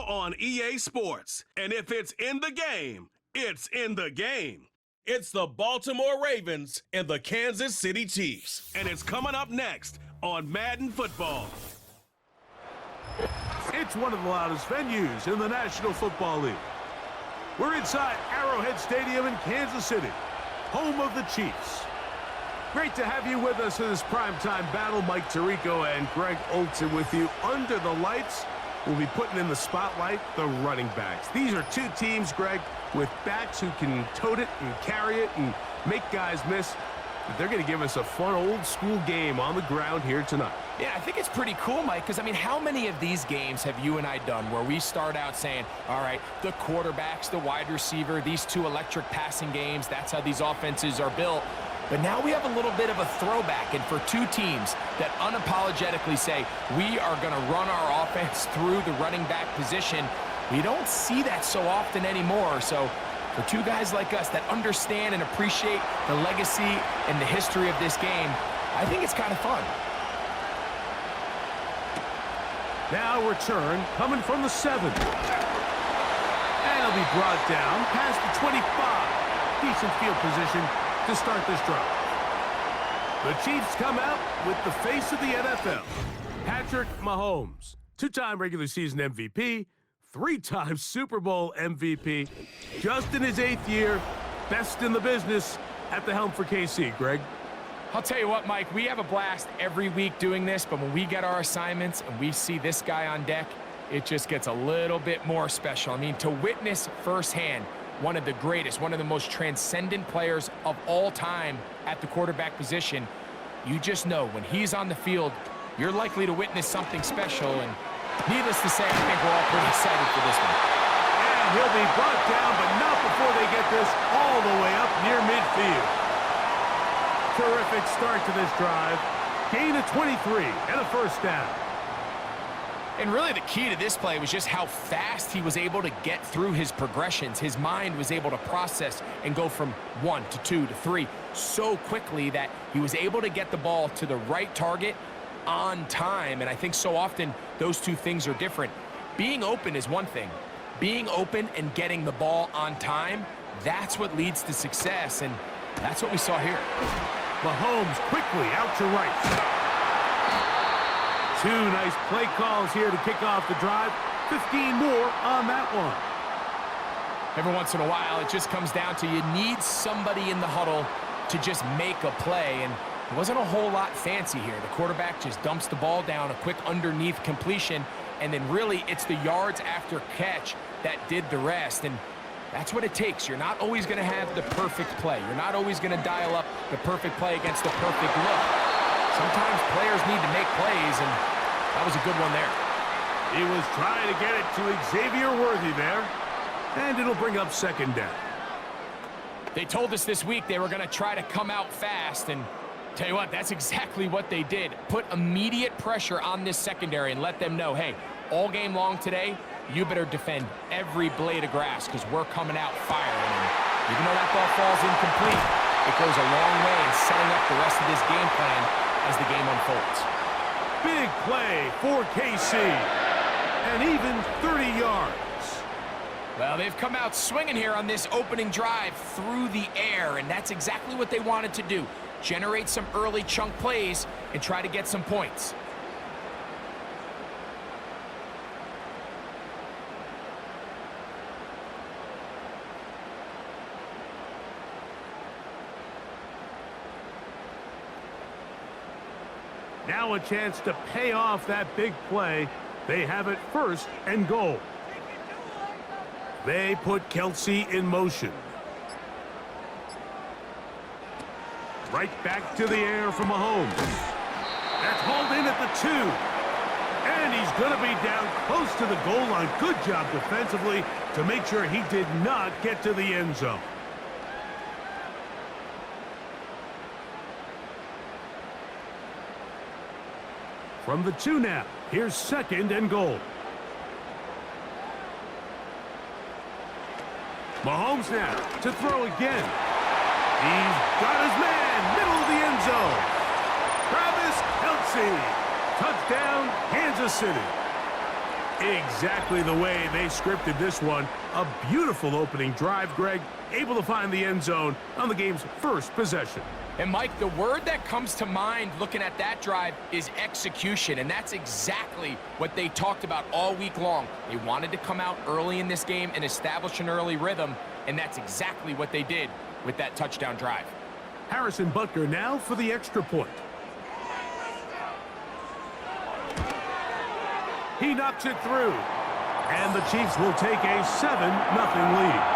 on EA Sports. And if it's in the game, it's in the game. It's the Baltimore Ravens and the Kansas City Chiefs. And it's coming up next on Madden Football. It's one of the loudest venues in the National Football League. We're inside Arrowhead Stadium in Kansas City, home of the Chiefs. Great to have you with us in this primetime battle. Mike Tirico and Greg Olson with you. Under the lights, we'll be putting in the spotlight the running backs. These are two teams, Greg, with backs who can tote it and carry it and make guys miss. They're going to give us a fun old-school game on the ground here tonight. Yeah, I think it's pretty cool, Mike, because, I mean, how many of these games have you and I done where we start out saying, all right, the quarterbacks, the wide receiver, these two electric passing games, that's how these offenses are built. But now we have a little bit of a throwback, and for two teams that unapologetically say, we are going to run our offense through the running back position, we don't see that so often anymore. So for two guys like us that understand and appreciate the legacy and the history of this game, I think it's kind of fun. Now return coming from the 7. And it'll be brought down past the 25. Decent field position to start this drive. The Chiefs come out with the face of the NFL. Patrick Mahomes, two-time regular season MVP, three-time Super Bowl MVP, just in his 8th year, best in the business at the helm for KC. Greg? I'll tell you what, Mike, we have a blast every week doing this, but when we get our assignments and we see this guy on deck, it just gets a little bit more special. I mean, to witness firsthand one of the greatest, one of the most transcendent players of all time at the quarterback position, you just know when he's on the field, you're likely to witness something special, and needless to say, I think we're all pretty excited for this one. And he'll be brought down, but not before they get this all the way up near midfield. Terrific start to this drive. Gain of 23 and a first down. And really the key to this play was just how fast he was able to get through his progressions. His mind was able to process and go from 1 to 2 to 3 so quickly that he was able to get the ball to the right target on time. And I think so often those two things are different. Being open is one thing. Being open and getting the ball on time, that's what leads to success. And that's what we saw here. Mahomes quickly out to right. Two nice play calls here to kick off the drive. 15 more on that one. Every once in a while, it just comes down to you need somebody in the huddle to just make a play. And it wasn't a whole lot fancy here. The quarterback just dumps the ball down, a quick underneath completion, and then really it's the yards after catch that did the rest. And that's what it takes. You're not always going to have the perfect play. You're not always going to dial up the perfect play against the perfect look. Sometimes players need to make plays, and that was a good one there. He was trying to get it to Xavier Worthy there, and it'll bring up second down. They told us this week they were going to try to come out fast, and tell you what, that's exactly what they did. Put immediate pressure on this secondary and let them know, hey, all game long today, you better defend every blade of grass because we're coming out firing. And even though that ball falls incomplete, it goes a long way in setting up the rest of this game plan as the game unfolds. Big play for KC, and even 30 yards. Well, they've come out swinging here on this opening drive through the air, and that's exactly what they wanted to do. Generate some early chunk plays and try to get some points. Now a chance to pay off that big play. They have it 1st and goal. They put Kelsey in motion. Right back to the air from Mahomes. That's hauled in at the 2. And he's going to be down close to the goal line. Good job defensively to make sure he did not get to the end zone. From the 2 now, here's 2nd and goal. Mahomes now to throw again. He's got his man, middle of the end zone. Travis Kelce, touchdown, Kansas City. Exactly the way they scripted this one. A beautiful opening drive, Greg, able to find the end zone on the game's first possession. And Mike, the word that comes to mind looking at that drive is execution, and that's exactly what they talked about all week long. They wanted to come out early in this game and establish an early rhythm, and that's exactly what they did with that touchdown drive. Harrison Butker now for the extra point. He knocks it through, and the Chiefs will take a 7-0 lead.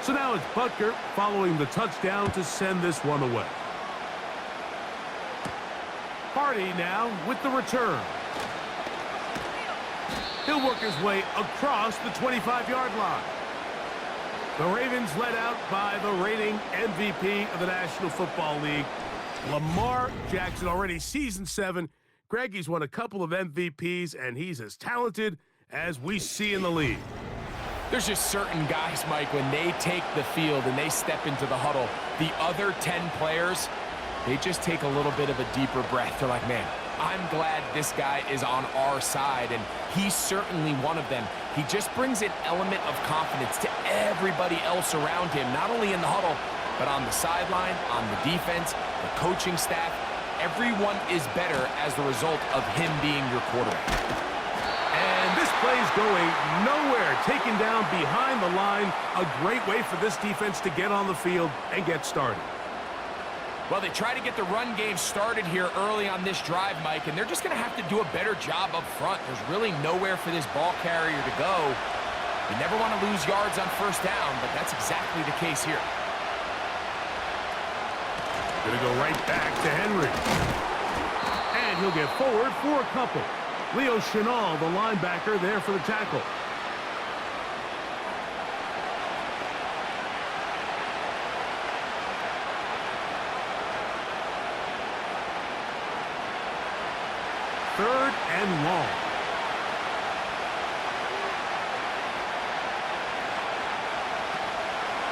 So now it's Butker following the touchdown to send this one away. Hardy now with the return. He'll work his way across the 25-yard line. The Ravens led out by the reigning MVP of the National Football League, Lamar Jackson, already season 7. Greg, he's won a couple of MVPs, and he's as talented as we see in the league. There's just certain guys, Mike, when they take the field and they step into the huddle, the other 10 players, they just take a little bit of a deeper breath. They're like, man, I'm glad this guy is on our side, and he's certainly one of them. He just brings an element of confidence to everybody else around him, not only in the huddle, but on the sideline, on the defense, the coaching staff. Everyone is better as the result of him being your quarterback. And this play's going nowhere, taken down behind the line. A great way for this defense to get on the field and get started. Well, they try to get the run game started here early on this drive, Mike, and they're just going to have to do a better job up front. There's really nowhere for this ball carrier to go. You never want to lose yards on first down, but that's exactly the case here. Gonna go right back to Henry. And he'll get forward for a couple. Leo Chenal, the linebacker, there for the tackle. Third and long.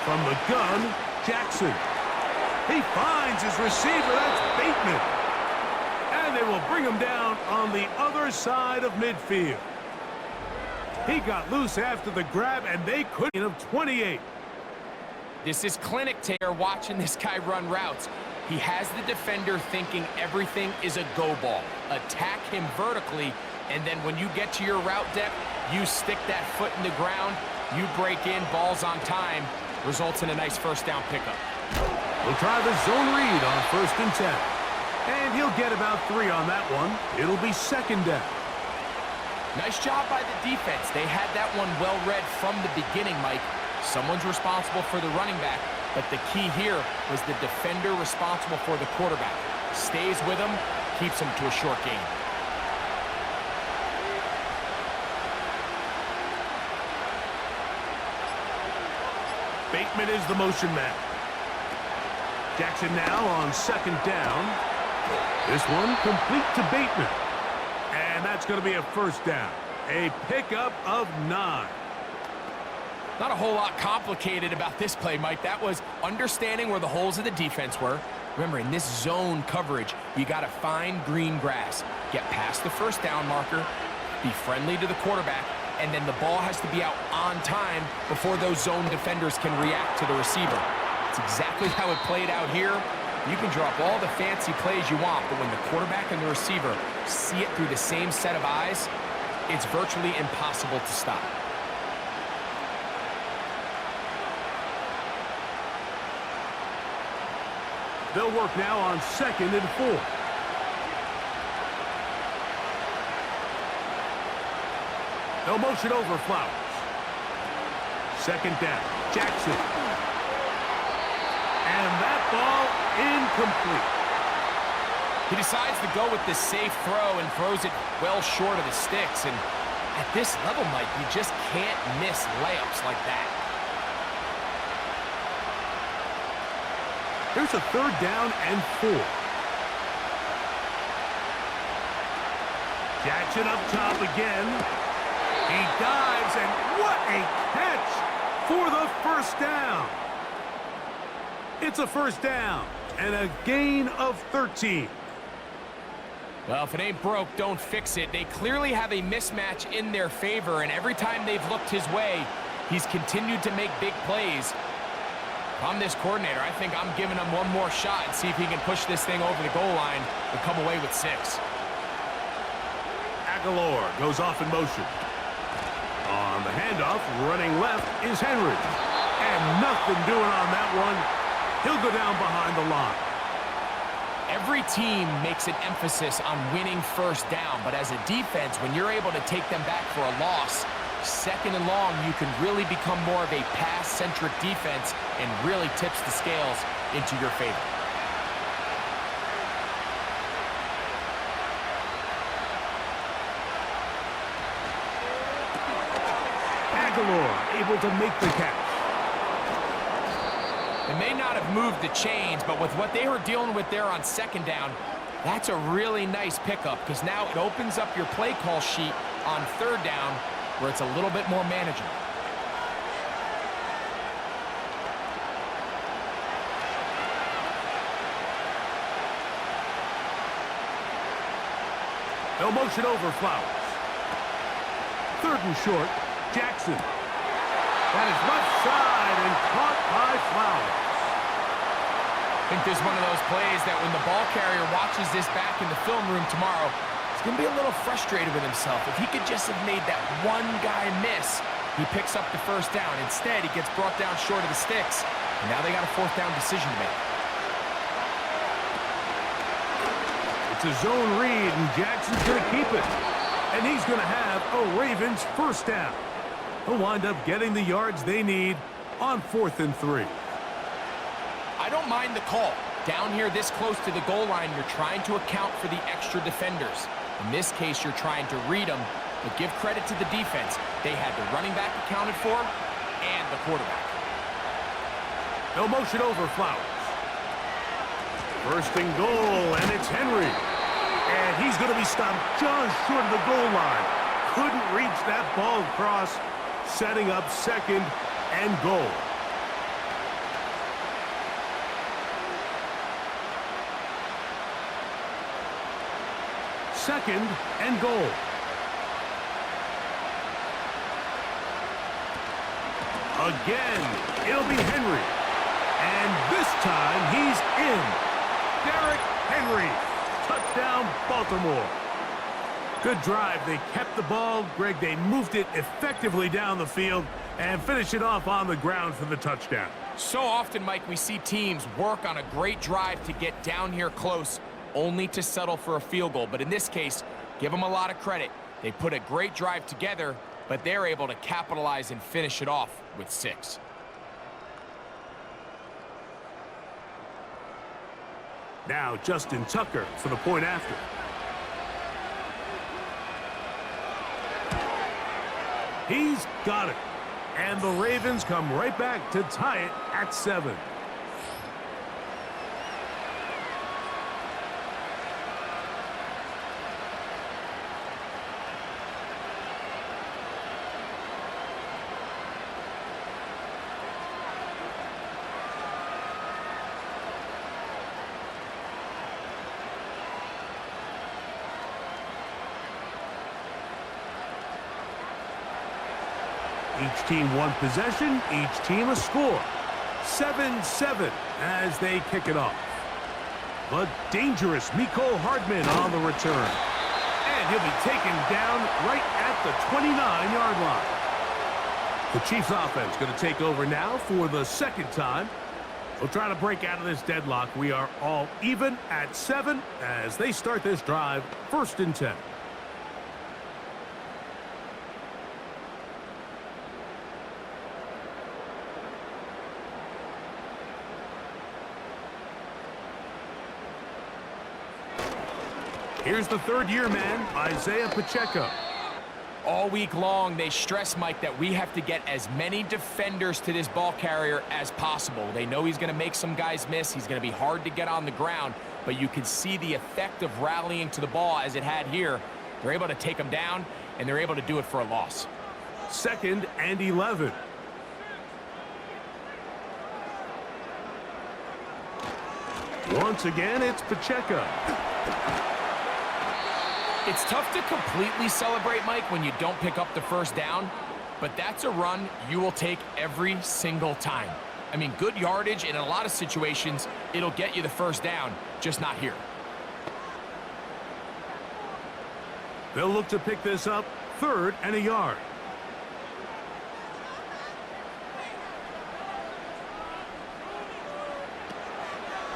From the gun, Jackson. He finds his receiver. That's Bateman. And they will bring him down on the other side of midfield. He got loose after the grab, and they couldn't have 28. This is clinic tape watching this guy run routes. He has the defender thinking everything is a go ball. Attack him vertically, and then when you get to your route depth, you stick that foot in the ground, you break in, balls on time, results in a nice first down pickup. We'll try the zone read on 1st and 10. And he'll get about 3 on that one. It'll be 2nd down. Nice job by the defense. They had that one well read from the beginning, Mike. Someone's responsible for the running back, but the key here was the defender responsible for the quarterback. Stays with him, keeps him to a short gain. Bateman is the motion man. Jackson now on 2nd down. This one complete to Bateman. And that's going to be a first down. A pickup of 9. Not a whole lot complicated about this play, Mike. That was understanding where the holes of the defense were. Remember, in this zone coverage, you got to find green grass. Get past the first down marker, be friendly to the quarterback, and then the ball has to be out on time before those zone defenders can react to the receiver. It's exactly how it played out here. You can drop all the fancy plays you want, but when the quarterback and the receiver see it through the same set of eyes, it's virtually impossible to stop. They'll work now on 2nd and 4. They'll motion over Flowers. 2nd down. Jackson. And that ball incomplete. He decides to go with this safe throw and throws it well short of the sticks. And at this level, Mike, you just can't miss layups like that. Here's a 3rd down and 4. Jackson up top again. He dives, and what a catch for the 1st down. It's a 1st down and a gain of 13. Well, if it ain't broke, don't fix it. They clearly have a mismatch in their favor, and every time they've looked his way, he's continued to make big plays. If I'm this coordinator, I think I'm giving him one more shot and see if he can push this thing over the goal line and come away with 6. Aguilar goes off in motion. On the handoff, running left is Henry. And nothing doing on that one. He'll go down behind the line. Every team makes an emphasis on winning 1st down, but as a defense, when you're able to take them back for a loss, 2nd and long, you can really become more of a pass-centric defense and really tips the scales into your favor. Aguilar able to make the catch. They may not have moved the chains, but with what they were dealing with there on 2nd down, that's a really nice pickup because now it opens up your play call sheet on 3rd down where it's a little bit more manageable. They'll motion over Flowers. 3rd and short, Jackson. That is left side and caught by Flowers. I think there's one of those plays that when the ball carrier watches this back in the film room tomorrow, he's going to be a little frustrated with himself. If he could just have made that one guy miss, he picks up the 1st down. Instead, he gets brought down short of the sticks, and now they got a 4th down decision to make. It's a zone read, and Jackson's going to keep it. And he's going to have a Ravens 1st down. He'll wind up getting the yards they need on 4th and 3. I don't mind the call. Down here this close to the goal line, you're trying to account for the extra defenders. In this case, you're trying to read them, but give credit to the defense. They had the running back accounted for and the quarterback. They'll motion over Flowers. 1st and goal, and it's Henry. And he's going to be stopped just short of the goal line. Couldn't reach that ball across, setting up 2nd and goal. Second and goal. Again, it'll be Henry. And this time, he's in. Derrick Henry. Touchdown, Baltimore. Good drive. They kept the ball. Greg, they moved it effectively down the field and finished it off on the ground for the touchdown. So often, Mike, we see teams work on a great drive to get down here close, only to settle for a field goal. But in this case, give them a lot of credit. They put a great drive together, but they're able to capitalize and finish it off with 6. Now Justin Tucker for the point after. He's got it. And the Ravens come right back to tie it at 7. Each team one possession, each team a score. 7-7 as they kick it off. But dangerous Mecole Hardman on the return. And he'll be taken down right at the 29-yard line. The Chiefs offense going to take over now for the 2nd time. We'll try to break out of this deadlock. We are all even at 7 as they start this drive, 1st and 10. Here's the third-year man, Isaiah Pacheco. All week long, they stress, Mike, that we have to get as many defenders to this ball carrier as possible. They know he's going to make some guys miss. He's going to be hard to get on the ground, but you can see the effect of rallying to the ball as it had here. They're able to take him down, and they're able to do it for a loss. 2nd and 11. Once again, it's Pacheco. It's tough to completely celebrate, Mike, when you don't pick up the first down, but that's a run you will take every single time. I mean, good yardage, and in a lot of situations, it'll get you the first down, just not here. They'll look to pick this up, 3rd and a yard.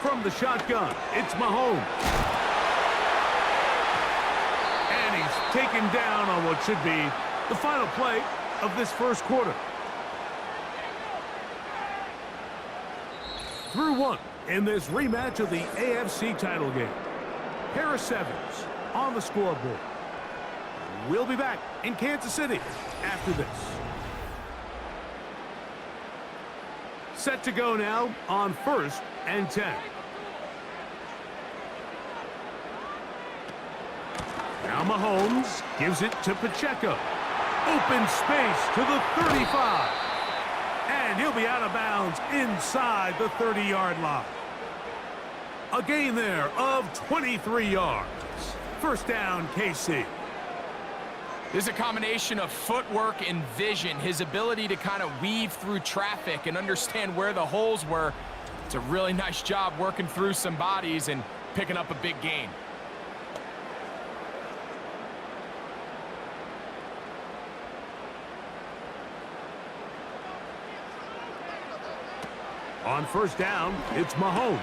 From the shotgun, it's Mahomes. And he's taken down on what should be the final play of this first quarter. Through 1 in this rematch of the AFC title game. Harris Evans on the scoreboard. We'll be back in Kansas City after this. Set to go now on 1st and 10. Now Mahomes gives it to Pacheco. Open space to the 35. And he'll be out of bounds inside the 30-yard line. A gain there of 23 yards. First down, KC. There's a combination of footwork and vision, his ability to kind of weave through traffic and understand where the holes were. It's a really nice job working through some bodies and picking up a big gain. On first down, it's Mahomes.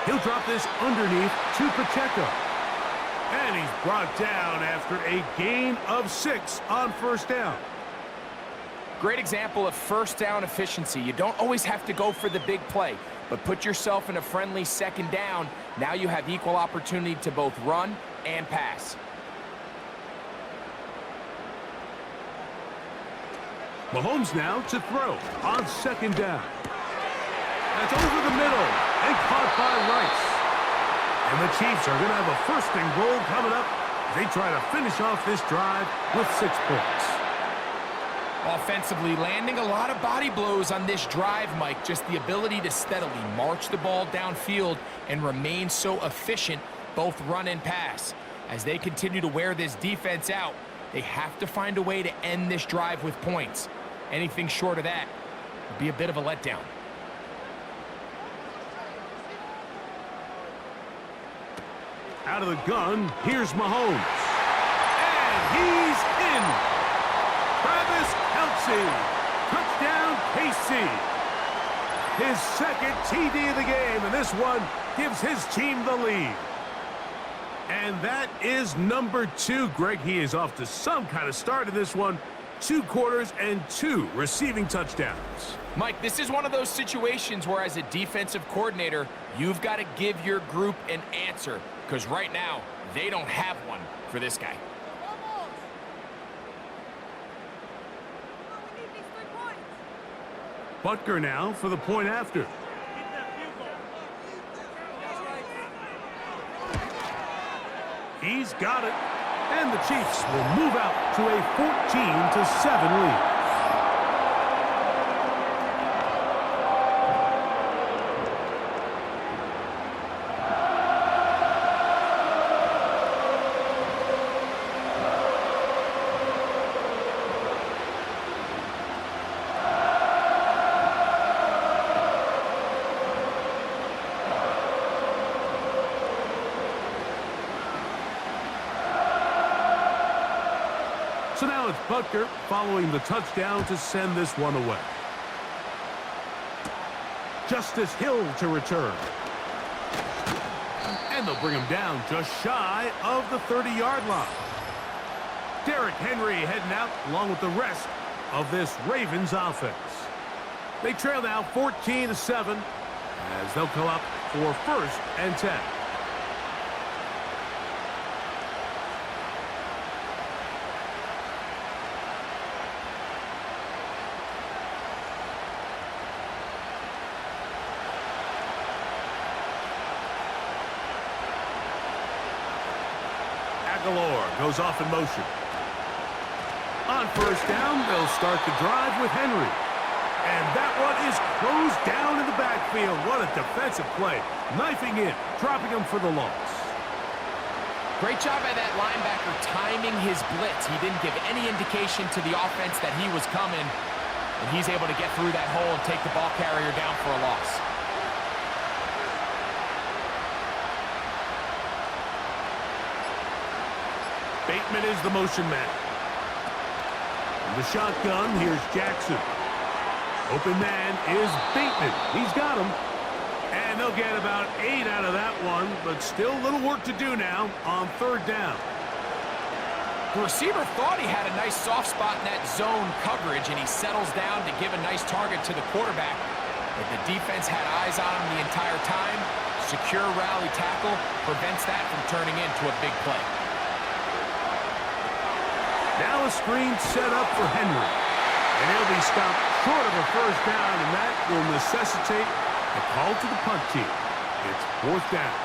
He'll drop this underneath to Pacheco. And he's brought down after a gain of 6 on first down. Great example of first down efficiency. You don't always have to go for the big play, but put yourself in a friendly second down. Now you have equal opportunity to both run and pass. Mahomes now to throw on second down. That's over the middle and caught by Rice. And the Chiefs are going to have a 1st and goal coming up as they try to finish off this drive with 6 points. Offensively, landing a lot of body blows on this drive, Mike. Just the ability to steadily march the ball downfield and remain so efficient, both run and pass. As they continue to wear this defense out, they have to find a way to end this drive with points. Anything short of that would be a bit of a letdown. Out of the gun, here's Mahomes. And he's in. Travis Kelce. Touchdown, KC. His 2nd TD of the game, and this one gives his team the lead. And that is number 2, Greg. He is off to some kind of start in this one. 2 quarters and 2 receiving touchdowns. Mike, this is one of those situations where as a defensive coordinator, you've got to give your group an answer, because right now, they don't have one for this guy. Butker now for the point after. He's got it. And the Chiefs will move out to a 14-7 lead. So now it's Butker following the touchdown to send this one away. Justice Hill to return. And they'll bring him down just shy of the 30-yard line. Derrick Henry heading out along with the rest of this Ravens offense. They trail now 14-7 as they'll come up for 1st and 10. goes off in motion. On first down, they'll start the drive with Henry. And that one is closed down in the backfield. What a defensive play. Knifing in, dropping him for the loss. Great job by that linebacker timing his blitz. He didn't give any indication to the offense that he was coming, and he's able to get through that hole and take the ball carrier down for a loss. Bateman is the motion man. In the shotgun, here's Jackson. Open man is Bateman. He's got him. And they'll get about 8 out of that one, but still a little work to do now on third down. The receiver thought he had a nice soft spot in that zone coverage, and he settles down to give a nice target to the quarterback. But the defense had eyes on him the entire time. Secure rally tackle prevents that from turning into a big play. Now a screen set up for Henry. And he'll be stopped short of a first down, and that will necessitate a call to the punt team. It's fourth down.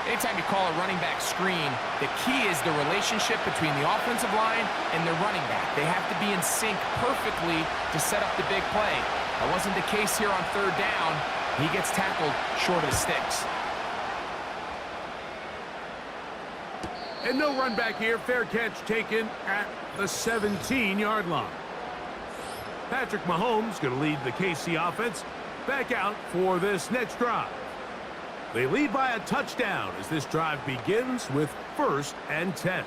Anytime you call a running back screen, the key is the relationship between the offensive line and the running back. They have to be in sync perfectly to set up the big play. That wasn't the case here on third down. He gets tackled short of the sticks. And no run back here. Fair catch taken at the 17-yard line. Patrick Mahomes going to lead the KC offense back out for this next drive. They lead by a touchdown as this drive begins with 1st and 10.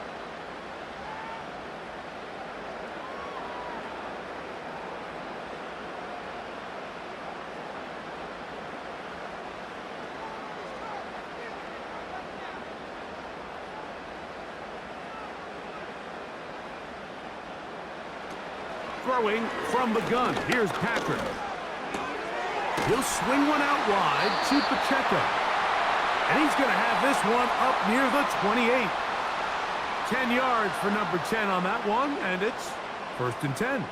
Throwing from the gun. Here's Patrick. He'll swing one out wide to Pacheco. And he's going to have this one up near the 28. 10 yards for number 10 on that one, and it's 1st and 10.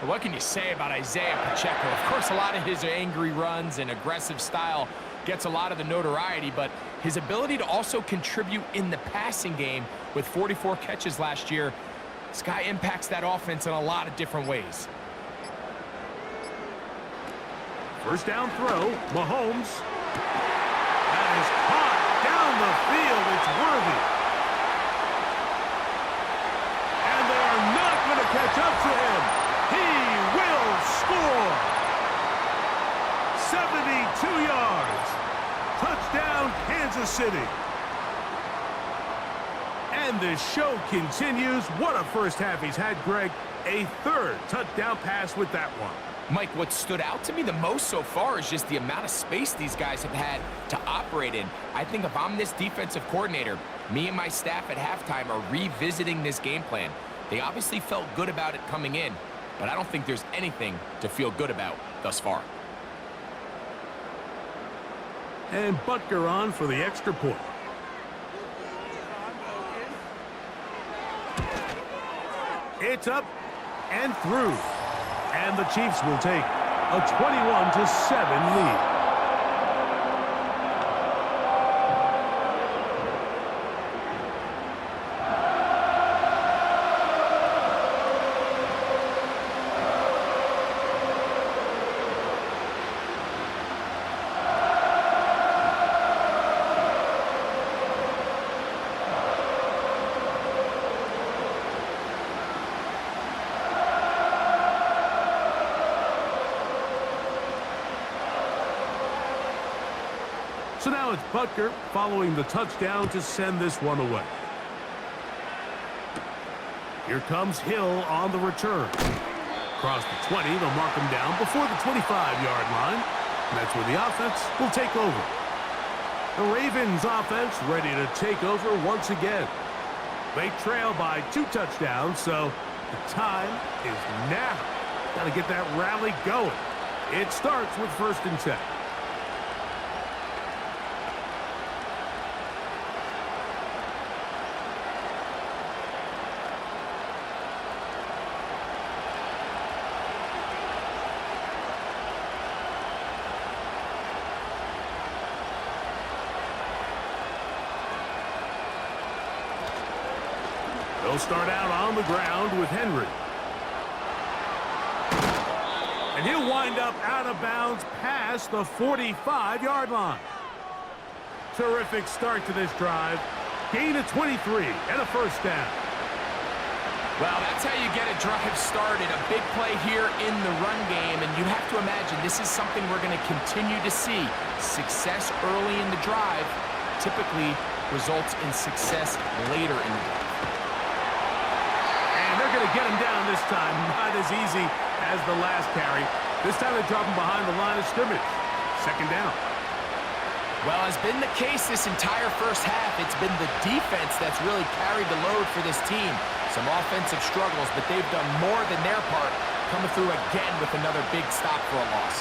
But what can you say about Isaiah Pacheco? Of course, a lot of his angry runs and aggressive style gets a lot of the notoriety, but his ability to also contribute in the passing game with 44 catches last year, this guy impacts that offense in a lot of different ways. First down throw, Mahomes. That is caught down the field. It's worthy. And they are not going to catch up to him. He will score. 72 yards. Touchdown, Kansas City. And the show continues. What a first half he's had, Greg. A 3rd touchdown pass with that one. Mike, what stood out to me the most so far is just the amount of space these guys have had to operate in. I think if I'm this defensive coordinator, me and my staff at halftime are revisiting this game plan. They obviously felt good about it coming in, but I don't think there's anything to feel good about thus far. And Butker on for the extra point. It's up and through. And the Chiefs will take a 21-7 lead. So now it's Butker following the touchdown to send this one away. Here comes Hill on the return. Across the 20, they'll mark him down before the 25-yard line. And that's where the offense will take over. The Ravens offense ready to take over once again. They trail by 2 touchdowns, so the time is now. Got to get that rally going. It starts with 1st and 10. They'll start out on the ground with Henry. And he'll wind up out of bounds past the 45-yard line. Terrific start to this drive. Gain of 23 and a first down. Well, that's how you get a drive started. A big play here in the run game, and you have to imagine this is something we're going to continue to see. Success early in the drive typically results in success later in the drive. And they're going to get him down this time. Not as easy as the last carry. This time they drop him behind the line of scrimmage. Second down. Well, has been the case this entire first half. It's been the defense that's really carried the load for this team. Some offensive struggles, but they've done more than their part, coming through again with another big stop for a loss.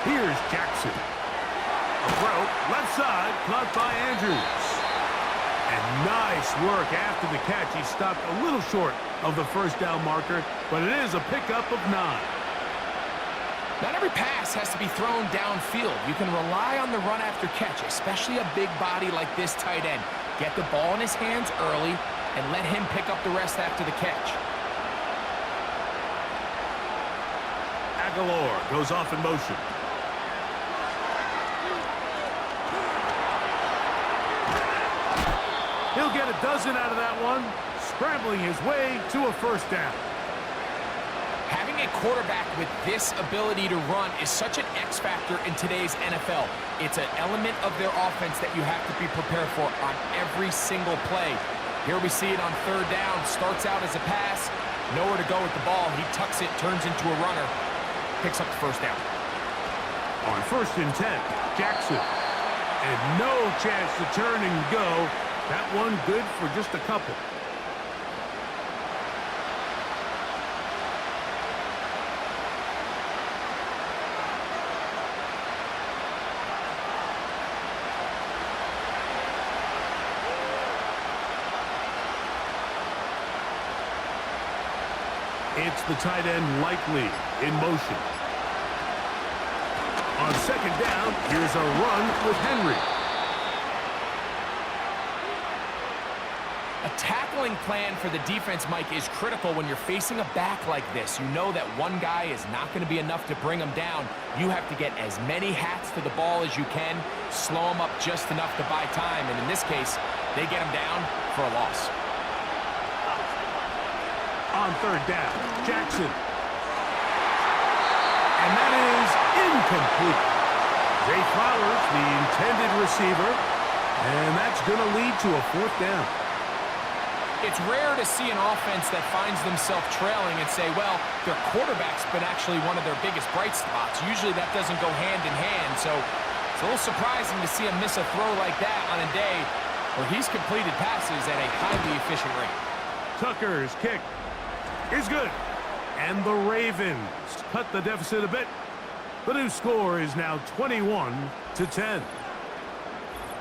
Here's Jackson. A throw, left side, caught by Andrews. And nice work after the catch. He stopped a little short of the first down marker, but it is a pickup of 9. Not every pass has to be thrown downfield. You can rely on the run after catch, especially a big body like this tight end. Get the ball in his hands early and let him pick up the rest after the catch. Aguilar goes off in motion. He'll get a dozen out of that one, scrambling his way to a first down. Having a quarterback with this ability to run is such an X factor in today's NFL. It's an element of their offense that you have to be prepared for on every single play. Here we see it on third down. Starts out as a pass. Nowhere to go with the ball. He tucks it, turns into a runner. Picks up the first down. On 1st and 10, Jackson. And no chance to turn and go. That one good for just a couple. It's the tight end Likely in motion. On second down, here's a run with Henry. A tackling plan for the defense, Mike, is critical when you're facing a back like this. You know that one guy is not going to be enough to bring him down. You have to get as many hats to the ball as you can, slow him up just enough to buy time, and in this case, they get him down for a loss. On third down, Jackson. And that is incomplete. Zay Flowers, the intended receiver, and that's going to lead to a fourth down. It's rare to see an offense that finds themselves trailing and say, well, their quarterback's been actually one of their biggest bright spots. Usually that doesn't go hand in hand, so it's a little surprising to see him miss a throw like that on a day where he's completed passes at a highly efficient rate. Tucker's kick is good. And the Ravens cut the deficit a bit. The new score is now 21-10.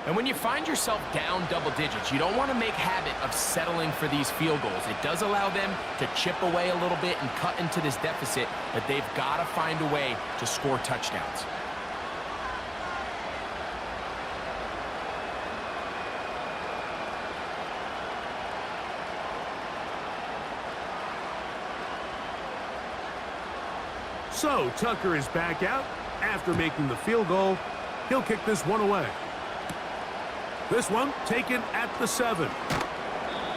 And when you find yourself down double digits, you don't want to make habit of settling for these field goals. It does allow them to chip away a little bit and cut into this deficit, but they've got to find a way to score touchdowns. So Tucker is back out after making the field goal. He'll kick this one away. This one taken at the 7.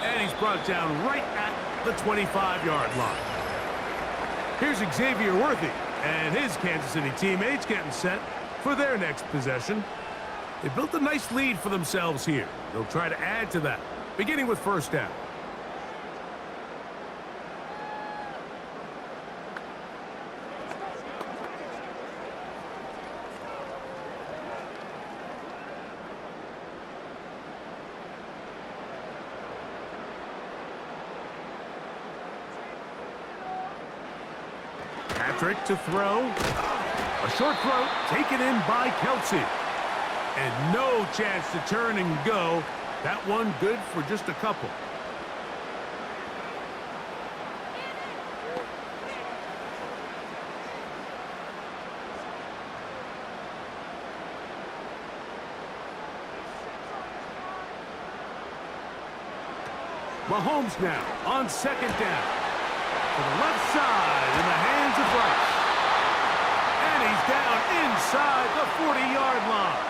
And he's brought down right at the 25-yard line. Here's Xavier Worthy and his Kansas City teammates getting set for their next possession. They built a nice lead for themselves here. They'll try to add to that, beginning with first down. Patrick to throw. A short throw taken in by Kelsey. And no chance to turn and go. That one good for just a couple. Mahomes now on second down. To the left side in the hands of Rice. And he's down inside the 40-yard line.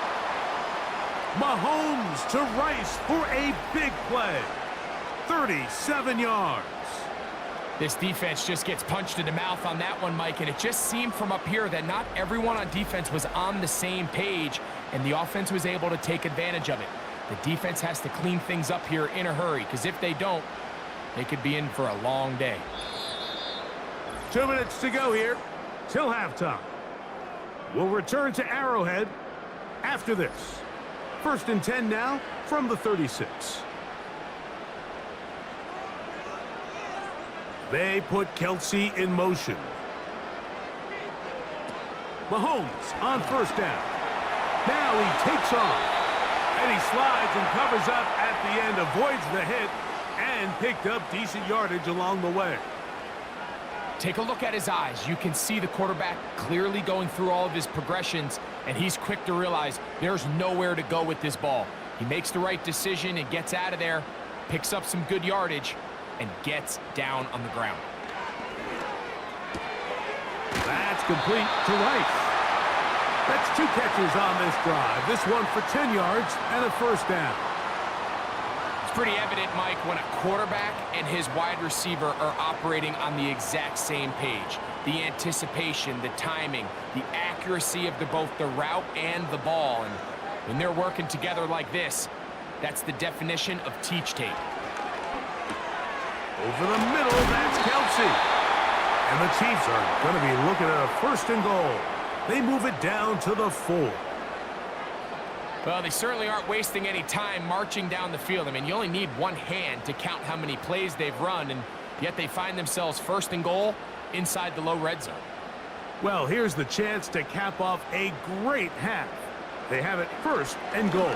Mahomes to Rice for a big play. 37 yards. This defense just gets punched in the mouth on that one, Mike, and it just seemed from up here that not everyone on defense was on the same page, and the offense was able to take advantage of it. The defense has to clean things up here in a hurry, because if they don't, they could be in for a long day. 2 minutes to go here till halftime. We'll return to Arrowhead after this. 1st and 10 now from the 36. They put Kelsey in motion. Mahomes on 1st down. Now he takes off. And he slides and covers up at the end, avoids the hit, and picked up decent yardage along the way. Take a look at his eyes. You can see the quarterback clearly going through all of his progressions, and he's quick to realize there's nowhere to go with this ball. He makes the right decision and gets out of there, picks up some good yardage, and gets down on the ground. That's complete to Rice. That's 2 catches on this drive. This one for 10 yards and a 1st down. It's pretty evident, Mike, when a quarterback and his wide receiver are operating on the exact same page. The anticipation, the timing, the accuracy of both the route and the ball. And when they're working together like this, that's the definition of teach tape. Over the middle, that's Kelsey. And the Chiefs are going to be looking at a 1st and goal. They move it down to the 4. Well, they certainly aren't wasting any time marching down the field. I mean, you only need one hand to count how many plays they've run, and yet they find themselves 1st and goal inside the low red zone. Well, here's the chance to cap off a great half. They have it 1st and goal.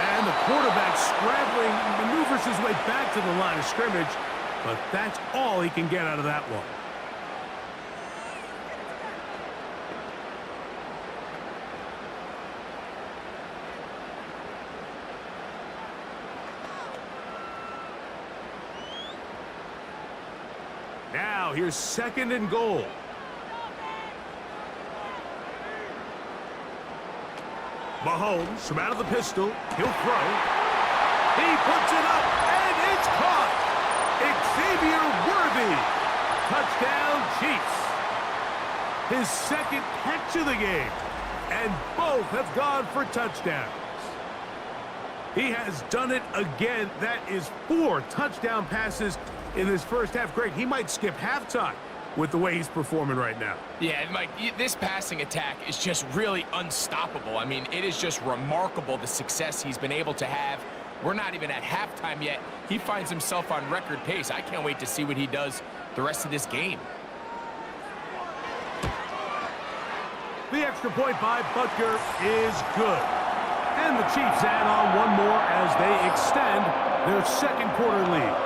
And the quarterback scrambling, maneuvers his way back to the line of scrimmage, but that's all he can get out of that one. Now, here's 2nd and goal. Mahomes from out of the pistol. He'll throw. He puts it up, and it's caught. Xavier Worthy. Touchdown, Chiefs. His 2nd catch of the game, and both have gone for touchdowns. He has done it again. That is 4 touchdown passes in this first half. Greg, he might skip halftime with the way he's performing right now. Yeah, Mike, this passing attack is just really unstoppable. I mean, it is just remarkable the success he's been able to have. We're not even at halftime yet. He finds himself on record pace. I can't wait to see what he does the rest of this game. The extra point by Butker is good. And the Chiefs add on one more as they extend their 2nd quarter lead.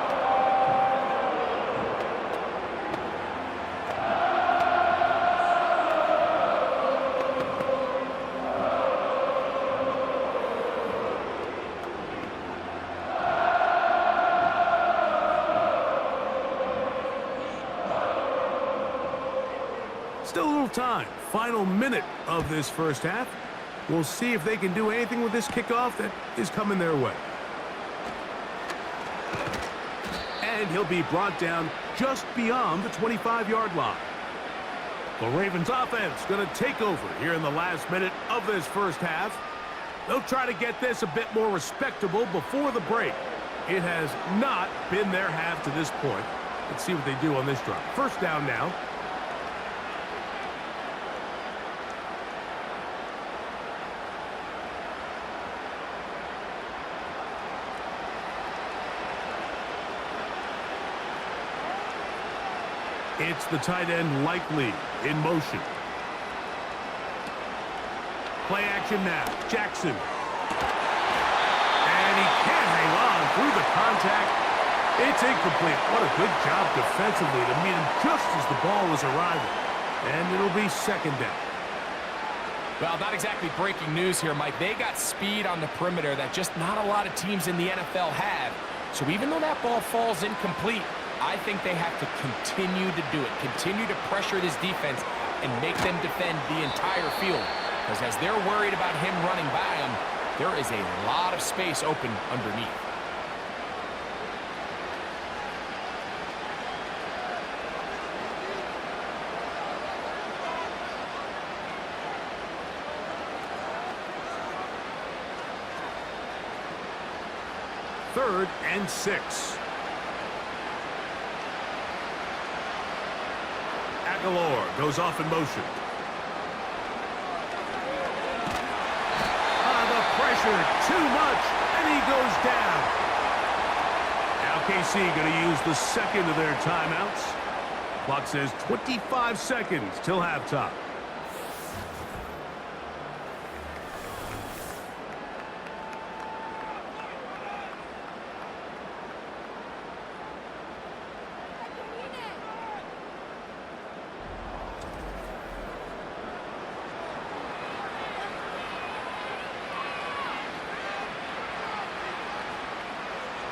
Still a little time. Final minute of this first half. We'll see if they can do anything with this kickoff that is coming their way. And he'll be brought down just beyond the 25-yard line. The Ravens offense going to take over here in the last minute of this first half. They'll try to get this a bit more respectable before the break. It has not been their half to this point. Let's see what they do on this drive. 1st down now. It's the tight end Likely in motion. Play action now. Jackson. And he can't hang on through the contact. It's incomplete. What a good job defensively to meet him just as the ball was arriving. And it'll be 2nd down. Well, not exactly breaking news here, Mike. They got speed on the perimeter that just not a lot of teams in the NFL have. So even though that ball falls incomplete, I think they have to continue to do it, continue to pressure this defense and make them defend the entire field. Because as they're worried about him running by them, there is a lot of space open underneath. Third and 6. Aguilar goes off in motion. The pressure, too much, and he goes down. Now KC going to use the second of their timeouts. Clock says 25 seconds till halftime.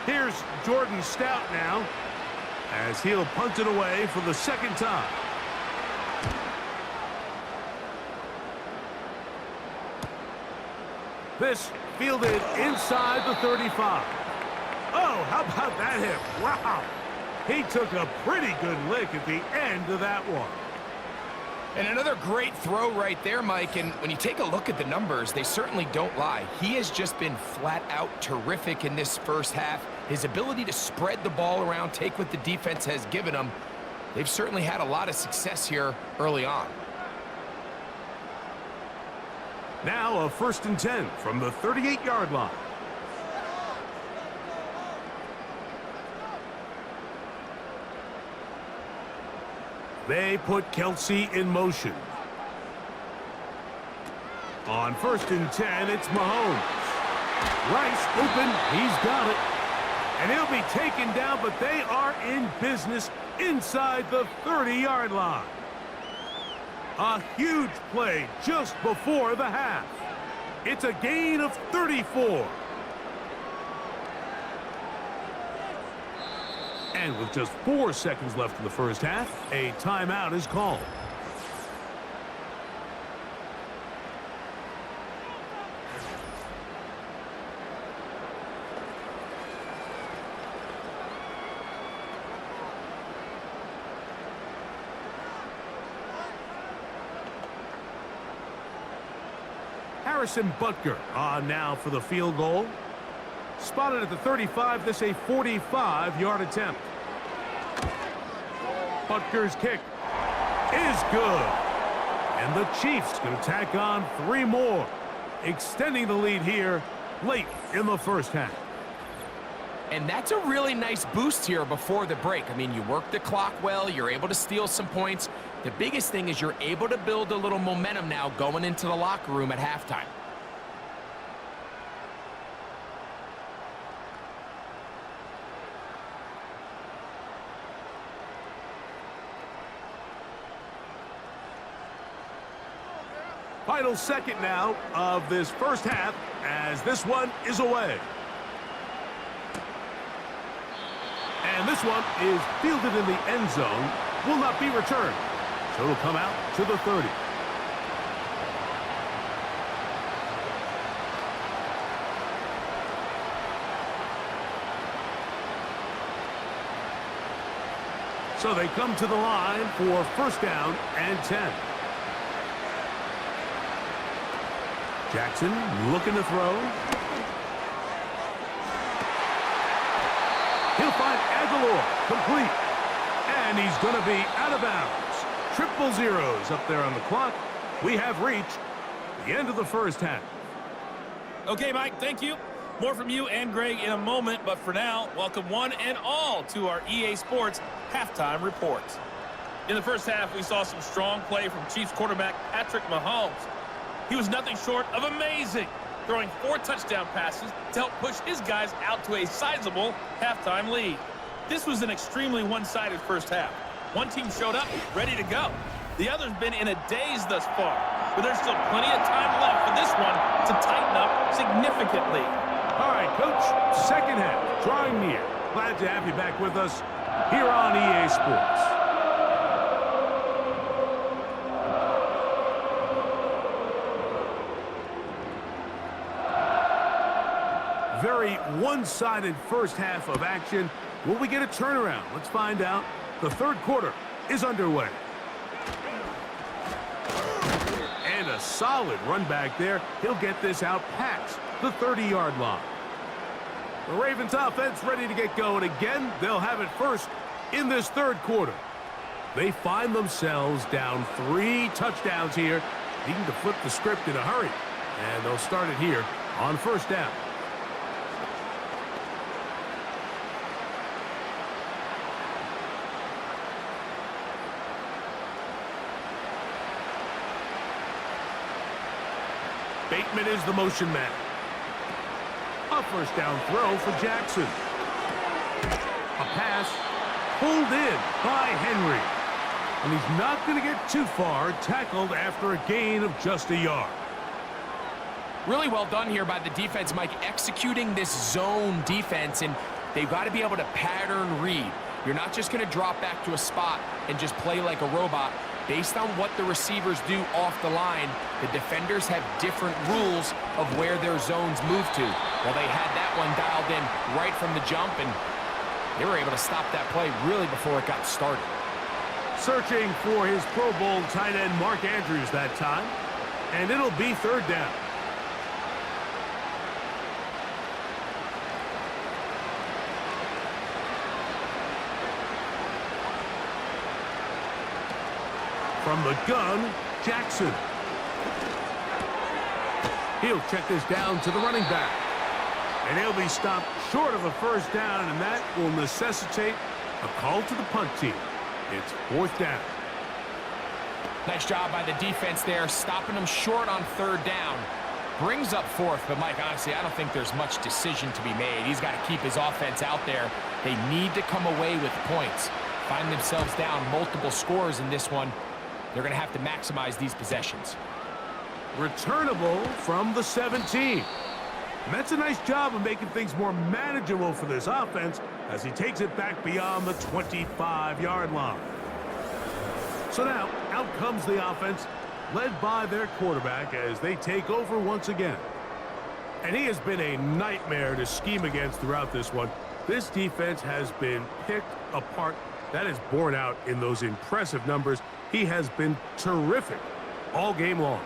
Here's Jordan Stout now, as he'll punt it away for the second time. This fielded inside the 35. Oh, how about that hit? Wow. He took a pretty good lick at the end of that one. And another great throw right there, Mike. And when you take a look at the numbers, they certainly don't lie. He has just been flat out terrific in this first half. His ability to spread the ball around, take what the defense has given him, they've certainly had a lot of success here early on. Now a 1st and 10 from the 38-yard line. They put Kelsey in motion. On 1st and 10, it's Mahomes. Rice open, he's got it. And he'll be taken down, but they are in business inside the 30-yard line. A huge play just before the half. It's a gain of 34. And with just 4 seconds left in the first half, a timeout is called. Harrison Butker on now for the field goal. Spotted at the 35, this a 45-yard attempt. Butker's kick is good. And the Chiefs going to tack on 3 more, extending the lead here late in the first half. And that's a really nice boost here before the break. I mean, you work the clock well, you're able to steal some points. The biggest thing is you're able to build a little momentum now going into the locker room at halftime. Final second now of this first half as this one is away. And this one is fielded in the end zone, will not be returned. So it'll come out to the 30. So they come to the line for 1st down and 10. Jackson looking to throw. He'll find Aguilar complete. And he's going to be out of bounds. 0-0 up there on the clock. We have reached the end of the first half. Okay, Mike, thank you. More from you and Greg in a moment, but for now, welcome one and all to our EA Sports Halftime Report. In the first half, we saw some strong play from Chiefs quarterback Patrick Mahomes. He was nothing short of amazing, throwing 4 touchdown passes to help push his guys out to a sizable halftime lead. This was an extremely one-sided first half. One team showed up ready to go. The other's been in a daze thus far. but there's still plenty of time left for this one to tighten up significantly. All right, Coach, second half, drawing near. Glad to have you back with us here on EA Sports. Very one-sided first half of action. Will we get a turnaround? Let's find out. The third quarter is underway. And a solid run back there. He'll get this out past the 30-yard line. The Ravens offense ready to get going again. They'll have it first in this third quarter. They find themselves down 3 touchdowns here, needing to flip the script in a hurry. And they'll start it here on first down. Bateman is the motion man. A first down throw for Jackson. A pass pulled in by Henry. And he's not going to get too far, tackled after a gain of just a yard. Really well done here by the defense, Mike, executing this zone defense, and they've got to be able to pattern read. You're not just going to drop back to a spot and just play like a robot. Based on what the receivers do off the line, the defenders have different rules of where their zones move to. Well, they had that one dialed in right from the jump, and they were able to stop that play really before it got started. Searching for his Pro Bowl tight end Mark Andrews that time, and it'll be third down. From the gun, Jackson. He'll check this down to the running back. And he'll be stopped short of a first down, and that will necessitate a call to the punt team. It's fourth down. Nice job by the defense there, stopping them short on third down. Brings up fourth, but Mike, honestly, I don't think there's much decision to be made. He's got to keep his offense out there. They need to come away with points. Find themselves down multiple scores in this one. They're going to have to maximize these possessions. Returnable from the 17. And that's a nice job of making things more manageable for this offense as he takes it back beyond the 25-yard line. So now, out comes the offense, led by their quarterback as they take over once again. And he has been a nightmare to scheme against throughout this one. This defense has been picked apart. That is borne out in those impressive numbers. He has been terrific all game long.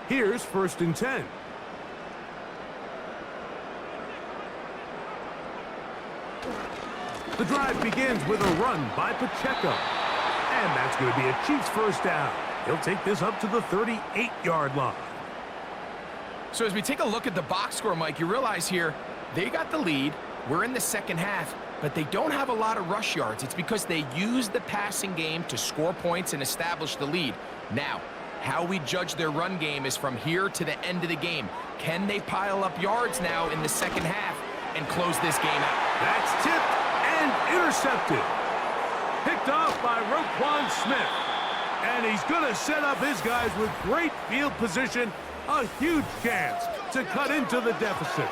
Here's first and 10. The drive begins with a run by Pacheco. And that's going to be a Chiefs first down. He'll take this up to the 38-yard line. So as we take a look at the box score, Mike, you realize here they got the lead. We're in the second half, but they don't have a lot of rush yards. It's because they use the passing game to score points and establish the lead. Now, how we judge their run game is from here to the end of the game. Can they pile up yards now in the second half and close this game out? That's tipped and intercepted. Picked off by Roquan Smith. And he's going to set up his guys with great field position. A huge chance to cut into the deficit.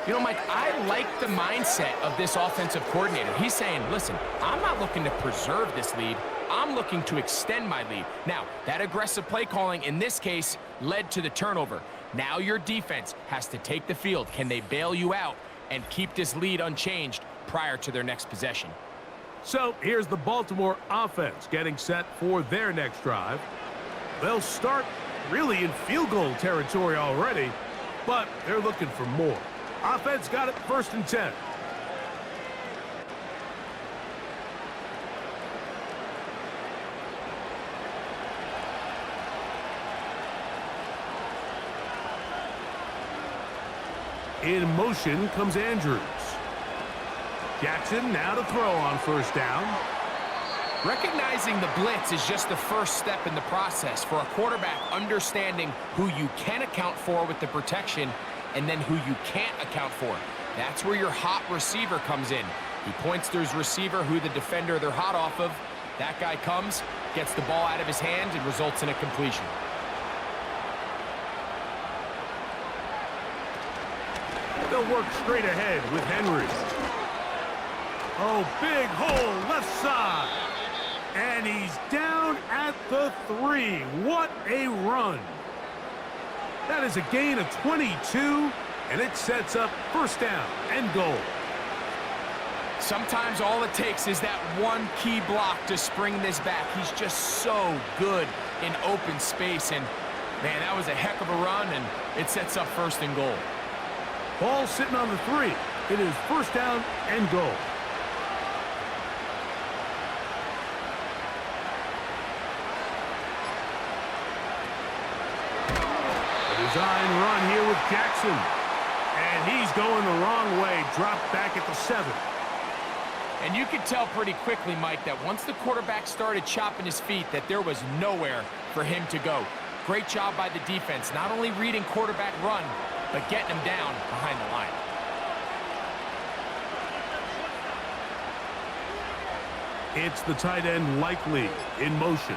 You know, Mike, I like the mindset of this offensive coordinator. He's saying, listen, I'm not looking to preserve this lead. I'm looking to extend my lead. Now, that aggressive play calling in this case led to the turnover. Now your defense has to take the field. Can they bail you out and keep this lead unchanged prior to their next possession? So here's the Baltimore offense getting set for their next drive. They'll start really in field goal territory already, but they're looking for more. Offense got it first and 10. In motion comes Andrews. Jackson now to throw on first down. Recognizing the blitz is just the first step in the process. For a quarterback, understanding who you can account for with the protection and then who you can't account for. That's where your hot receiver comes in. He points to his receiver, who the defender they're hot off of. That guy comes, gets the ball out of his hand, and results in a completion. They'll work straight ahead with Henry. Oh, big hole left side. And he's down at the 3. What a run. That is a gain of 22, and it sets up first down and goal. Sometimes all it takes is that one key block to spring this back. He's just so good in open space, and man, that was a heck of a run, and it sets up first and goal. Ball sitting on the 3. It is first down and goal. Design run here with Jackson. And he's going the wrong way. Dropped back at the 7. And you could tell pretty quickly, Mike, that once the quarterback started chopping his feet, that there was nowhere for him to go. Great job by the defense, not only reading quarterback run, but getting him down behind the line. It's the tight end Likely in motion.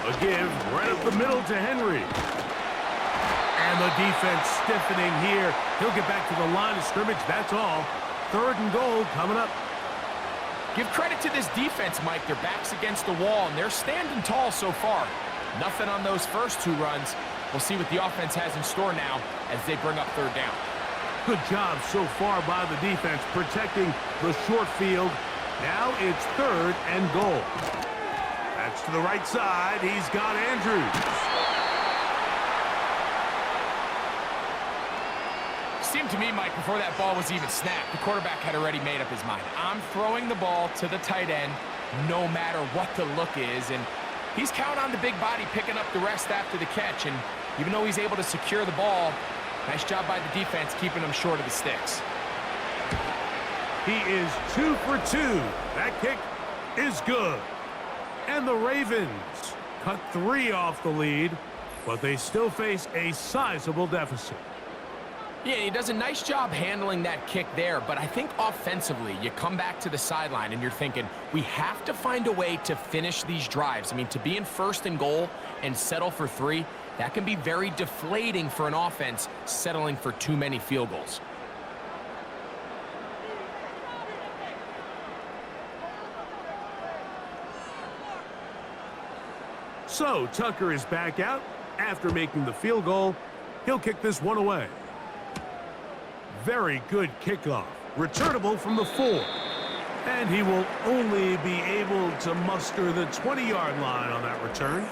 A give right up the middle to Henry. And the defense stiffening here. He'll get back to the line of scrimmage. That's all. Third and goal coming up. Give credit to this defense, Mike. Their back's against the wall, and they're standing tall so far. Nothing on those first 2 runs. We'll see what the offense has in store now as they bring up third down. Good job so far by the defense protecting the short field. Now it's third and goal. That's to the right side. He's got Andrews. Seemed to me, Mike, before that ball was even snapped, the quarterback had already made up his mind. I'm throwing the ball to the tight end no matter what the look is, and he's counting on the big body picking up the rest after the catch, and even though he's able to secure the ball, nice job by the defense keeping him short of the sticks. He is 2 for 2. That kick is good. And the Ravens cut 3 off the lead, but they still face a sizable deficit. Yeah, he does a nice job handling that kick there, but I think offensively, you come back to the sideline and you're thinking, we have to find a way to finish these drives. I mean, to be in first and goal and settle for 3, that can be very deflating for an offense settling for too many field goals. So Tucker is back out after making the field goal. He'll kick this one away. Very good kickoff. Returnable from the 4. And he will only be able to muster the 20-yard line on that return.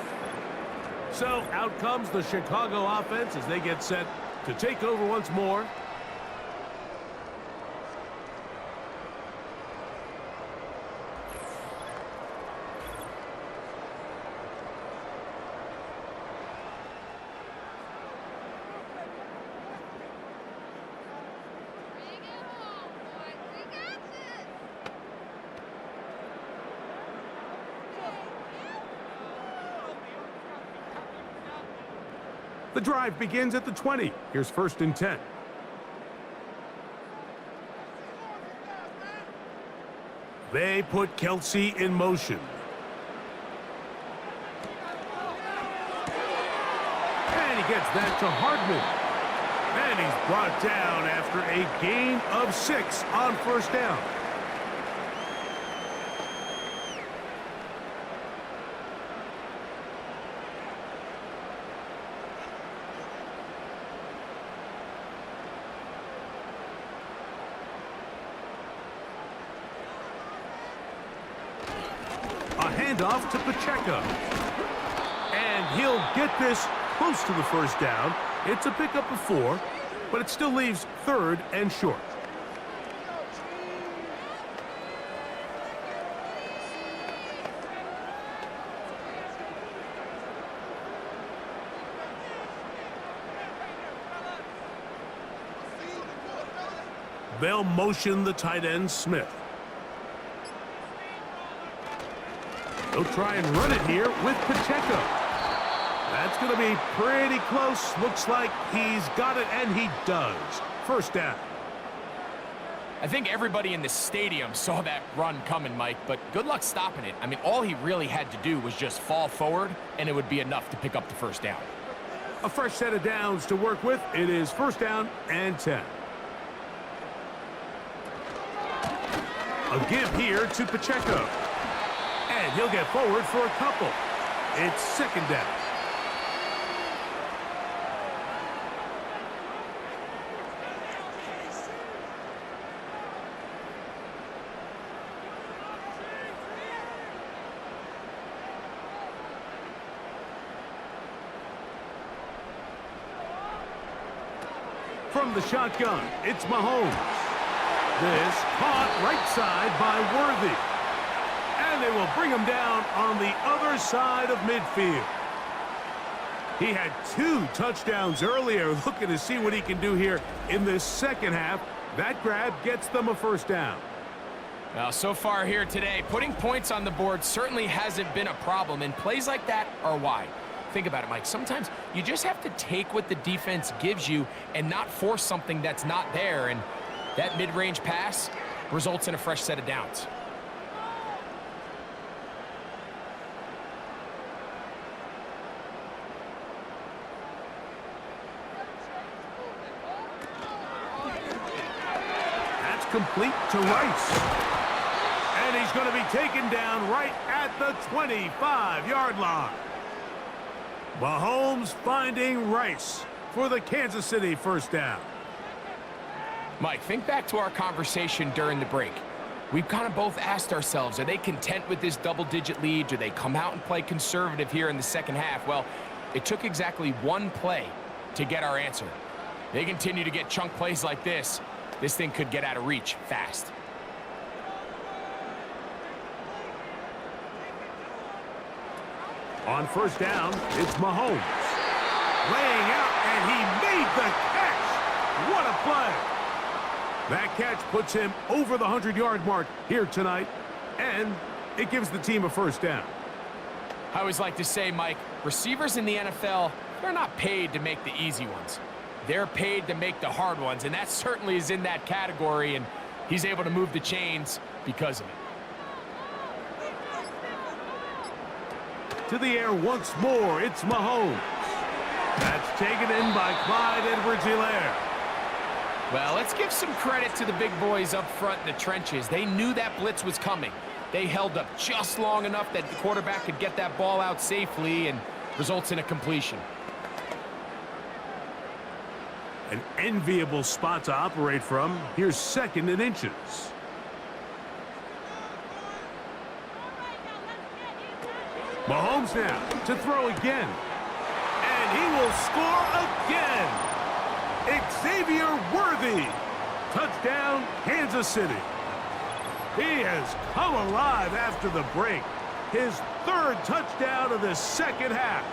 So out comes the Chicago offense as they get set to take over once more. The drive begins at the 20. Here's first and 10. They put Kelsey in motion. And he gets that to Hardman. And he's brought down after a gain of 6 on first down. Handoff to Pacheco. And he'll get this close to the first down. It's a pickup of 4, but it still leaves third and short. They'll motion the tight end Smith. They'll try and run it here with Pacheco. That's going to be pretty close. Looks like he's got it, and he does. First down. I think everybody in the stadium saw that run coming, Mike, but good luck stopping it. I mean, all he really had to do was just fall forward, and it would be enough to pick up the first down. A fresh set of downs to work with. It is first down and 10. A give here to Pacheco. And he'll get forward for a couple. It's second down. From the shotgun, it's Mahomes. This caught right side by Worthy. And they will bring him down on the other side of midfield. He had 2 touchdowns earlier. Looking to see what he can do here in this second half. That grab gets them a first down. Well, so far here today, putting points on the board certainly hasn't been a problem, and plays like that are why. Think about it, Mike. Sometimes you just have to take what the defense gives you and not force something that's not there, and that mid-range pass results in a fresh set of downs. That's complete to Rice. And he's going to be taken down right at the 25-yard line. Mahomes finding Rice for the Kansas City first down. Mike, think back to our conversation during the break. We've kind of both asked ourselves, are they content with this double-digit lead? Do they come out and play conservative here in the second half? Well, it took exactly one play to get our answer. They continue to get chunk plays like this. This thing could get out of reach fast. On first down, it's Mahomes. Laying out, and he made the catch. What a play. That catch puts him over the 100-yard mark here tonight, and it gives the team a first down. I always like to say, Mike, receivers in the NFL, they're not paid to make the easy ones. They're paid to make the hard ones, and that certainly is in that category, and he's able to move the chains because of it. To the air once more, it's Mahomes. That's taken in by Clyde Edwards-Helaire. Well, let's give some credit to the big boys up front in the trenches. They knew that blitz was coming. They held up just long enough that the quarterback could get that ball out safely, and results in a completion. An enviable spot to operate from. Here's second and inches. Mahomes now to throw again. And he will score again. Xavier Worthy. Touchdown, Kansas City. He has come alive after the break. His 3rd touchdown of the second half.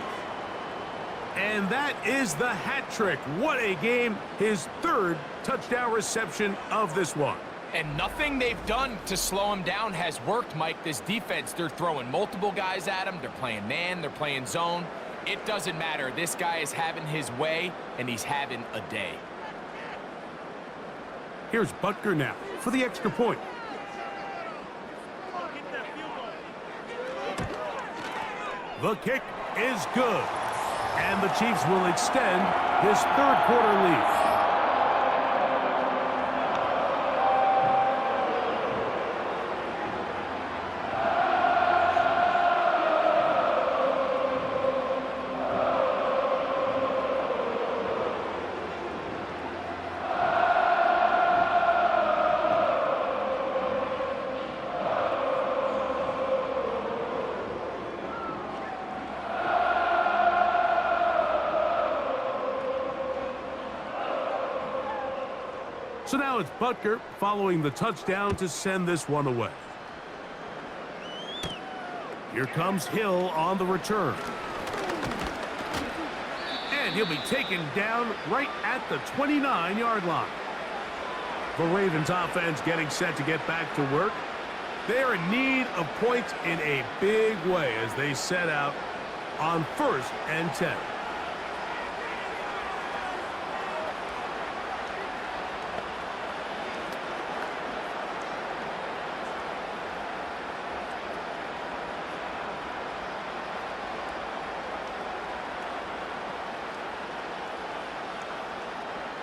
And that is the hat trick. What a game. His 3rd touchdown reception of this one. And nothing they've done to slow him down has worked, Mike. This defense, they're throwing multiple guys at him. They're playing man, they're playing zone. It doesn't matter. This guy is having his way, and he's having a day. Here's Butker now for the extra point. The kick is good. And the Chiefs will extend this 3rd quarter lead. So now it's Butker following the touchdown to send this one away. Here comes Hill on the return. And he'll be taken down right at the 29-yard line. The Ravens offense getting set to get back to work. They're in need of points in a big way as they set out on 1st and 10.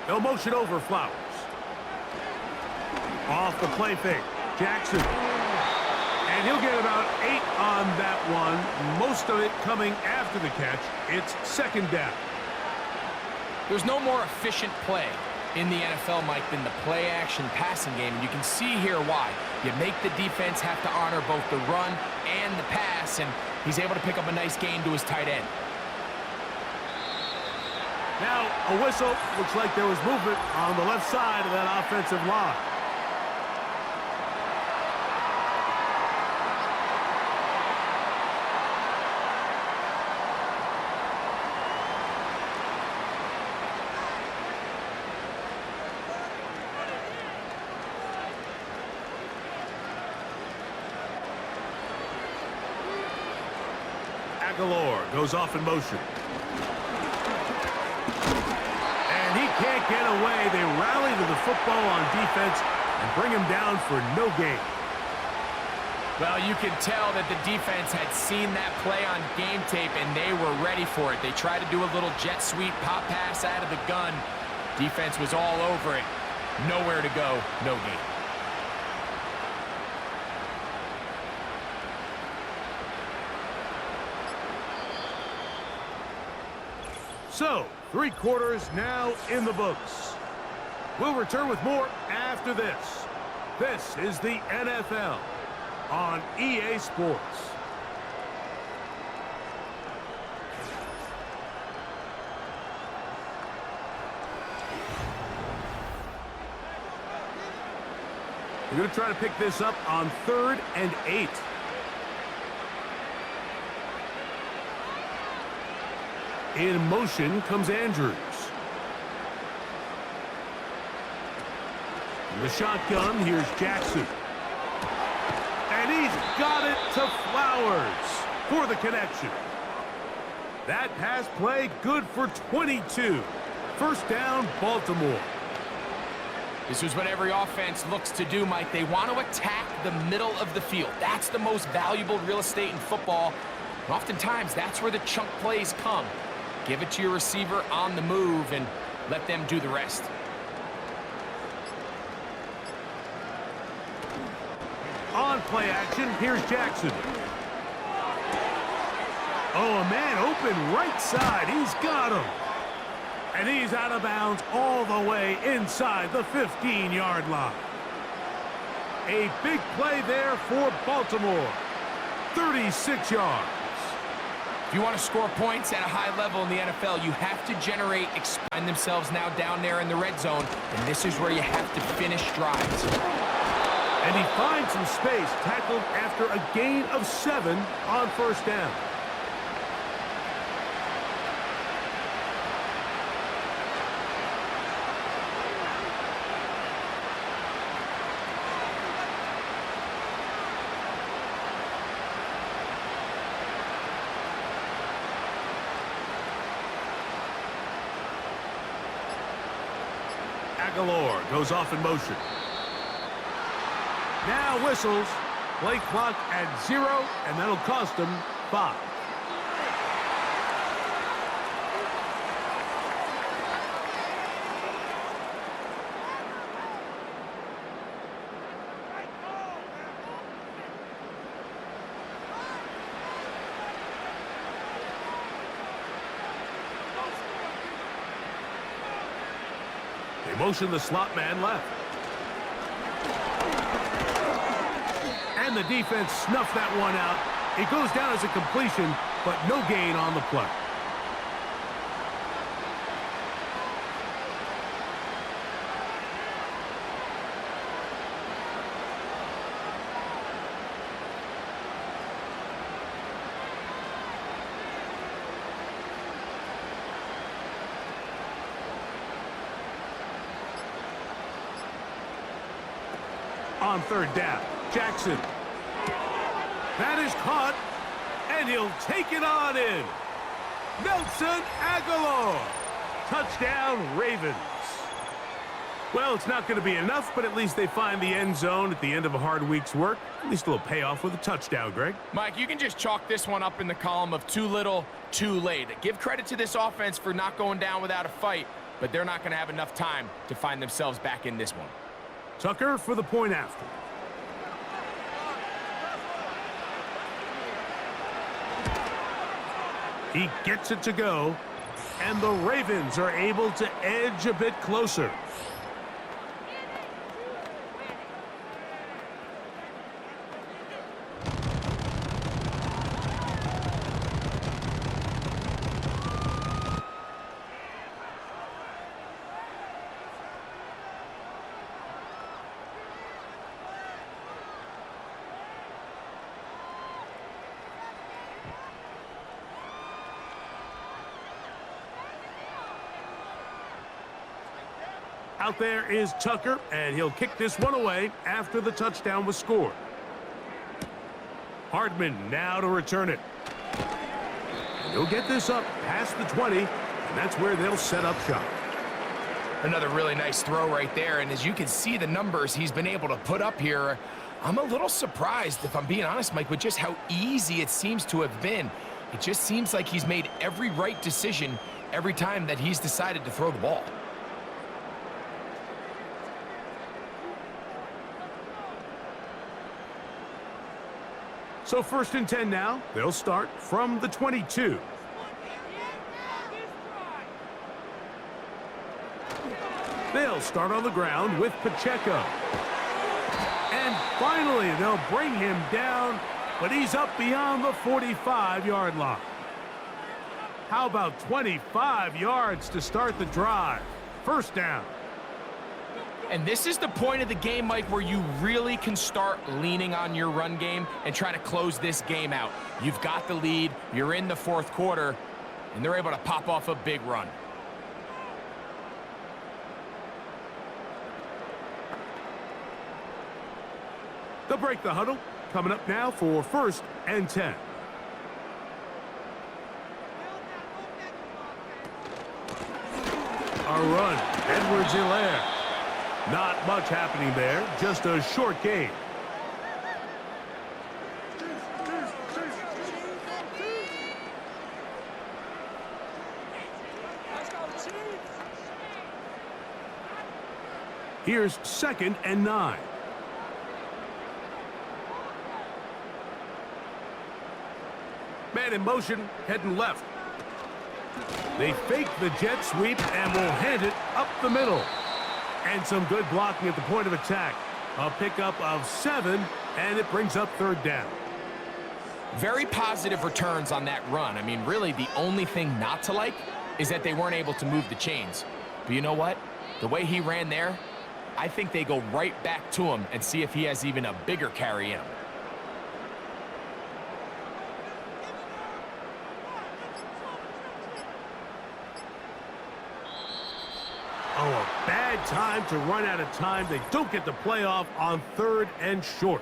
They'll motion over Flowers. Off the play fake. Jackson. And he'll get about 8 on that one. Most of it coming after the catch. It's 2nd down. There's no more efficient play in the NFL, Mike, than the play-action passing game. And you can see here why. You make the defense have to honor both the run and the pass, and he's able to pick up a nice gain to his tight end. Now, a whistle. Looks like there was movement on the left side of that offensive line. Aguilar goes off in motion. And he can't get away. They rally to the football on defense and bring him down for no gain. Well, you can tell that the defense had seen that play on game tape, and they were ready for it. They tried to do a little jet sweep pop pass out of the gun. Defense was all over it. Nowhere to go, no gain. So, 3 quarters now in the books. We'll return with more after this. This is the NFL on EA Sports. We're going to try to pick this up on 3rd and 8. In motion comes Andrews. In the shotgun, here's Jackson. And he's got it to Flowers for the connection. That pass play good for 22. 1st down, Baltimore. This is what every offense looks to do, Mike. They want to attack the middle of the field. That's the most valuable real estate in football. And oftentimes, that's where the chunk plays come. Give it to your receiver on the move and let them do the rest. On play action, here's Jackson. Oh, a man open right side. He's got him. And he's out of bounds all the way inside the 15-yard line. A big play there for Baltimore. 36 yards. If you want to score points at a high level in the NFL, you have to expand themselves now down there in the red zone, and this is where you have to finish drives. And he finds some space, tackled after a gain of 7 on 1st down. Aguilar goes off in motion. Now whistles. Play clock at 0, and that'll cost him 5. They motion the slot man left. And the defense snuffed that one out. It goes down as a completion, but no gain on the play. On 3rd down, Jackson. That is caught, and he'll take it on in. Nelson Aguilar. Touchdown, Ravens. Well, it's not going to be enough, but at least they find the end zone at the end of a hard week's work. At least a little payoff with a touchdown, Greg. Mike, you can just chalk this one up in the column of too little, too late. Give credit to this offense for not going down without a fight, but they're not going to have enough time to find themselves back in this one. Tucker for the point after. He gets it to go, and the Ravens are able to edge a bit closer. Out there is Tucker, and he'll kick this one away after the touchdown was scored. Hardman now to return it. And he'll get this up past the 20, and that's where they'll set up shop. Another really nice throw right there, and as you can see the numbers he's been able to put up here, I'm a little surprised, if I'm being honest, Mike, with just how easy it seems to have been. It just seems like he's made every right decision every time that he's decided to throw the ball. So 1st and 10 now. They'll start from the 22. They'll start on the ground with Pacheco. And finally, they'll bring him down, but he's up beyond the 45-yard line. How about 25 yards to start the drive? 1st down. And this is the point of the game, Mike, where you really can start leaning on your run game and try to close this game out. You've got the lead, you're in the 4th quarter, and they're able to pop off a big run. They'll break the huddle. Coming up now for 1st and 10. A run. Edwards-Helaire. Not much happening there, just a short gain. Here's 2nd and 9. Man in motion, heading left. They fake the jet sweep and will hand it up the middle. And some good blocking at the point of attack. A pickup of 7, and it brings up 3rd down. Very positive returns on that run. I mean, really, the only thing not to like is that they weren't able to move the chains. But you know what? The way he ran there, I think they go right back to him and see if he has even a bigger carry in him. Oh, a bad time to run out of time. They don't get the playoff on 3rd and short.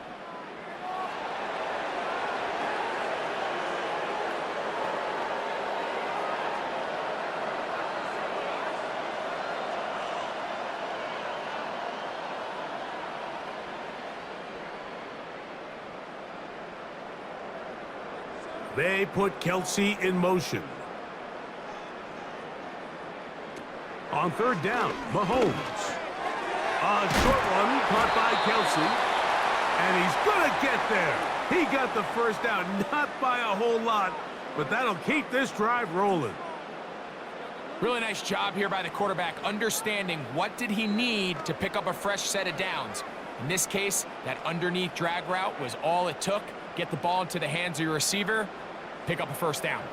They put Kelsey in motion. On 3rd down, Mahomes. A short one caught by Kelsey. And he's going to get there. He got the 1st down, not by a whole lot, but that'll keep this drive rolling. Really nice job here by the quarterback, understanding what did he need to pick up a fresh set of downs. In this case, that underneath drag route was all it took. Get the ball into the hands of your receiver, pick up a 1st down.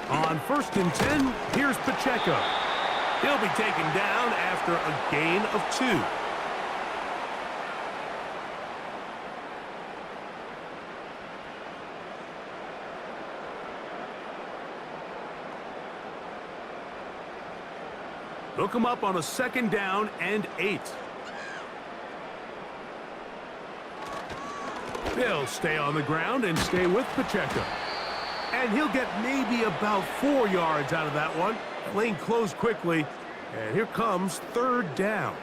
On 1st and 10, here's Pacheco. He'll be taken down after a gain of 2. They'll come up on a 2nd down and 8. They'll stay on the ground and stay with Pacheco. And he'll get maybe about 4 yards out of that one. Lane closed quickly, and here comes third down.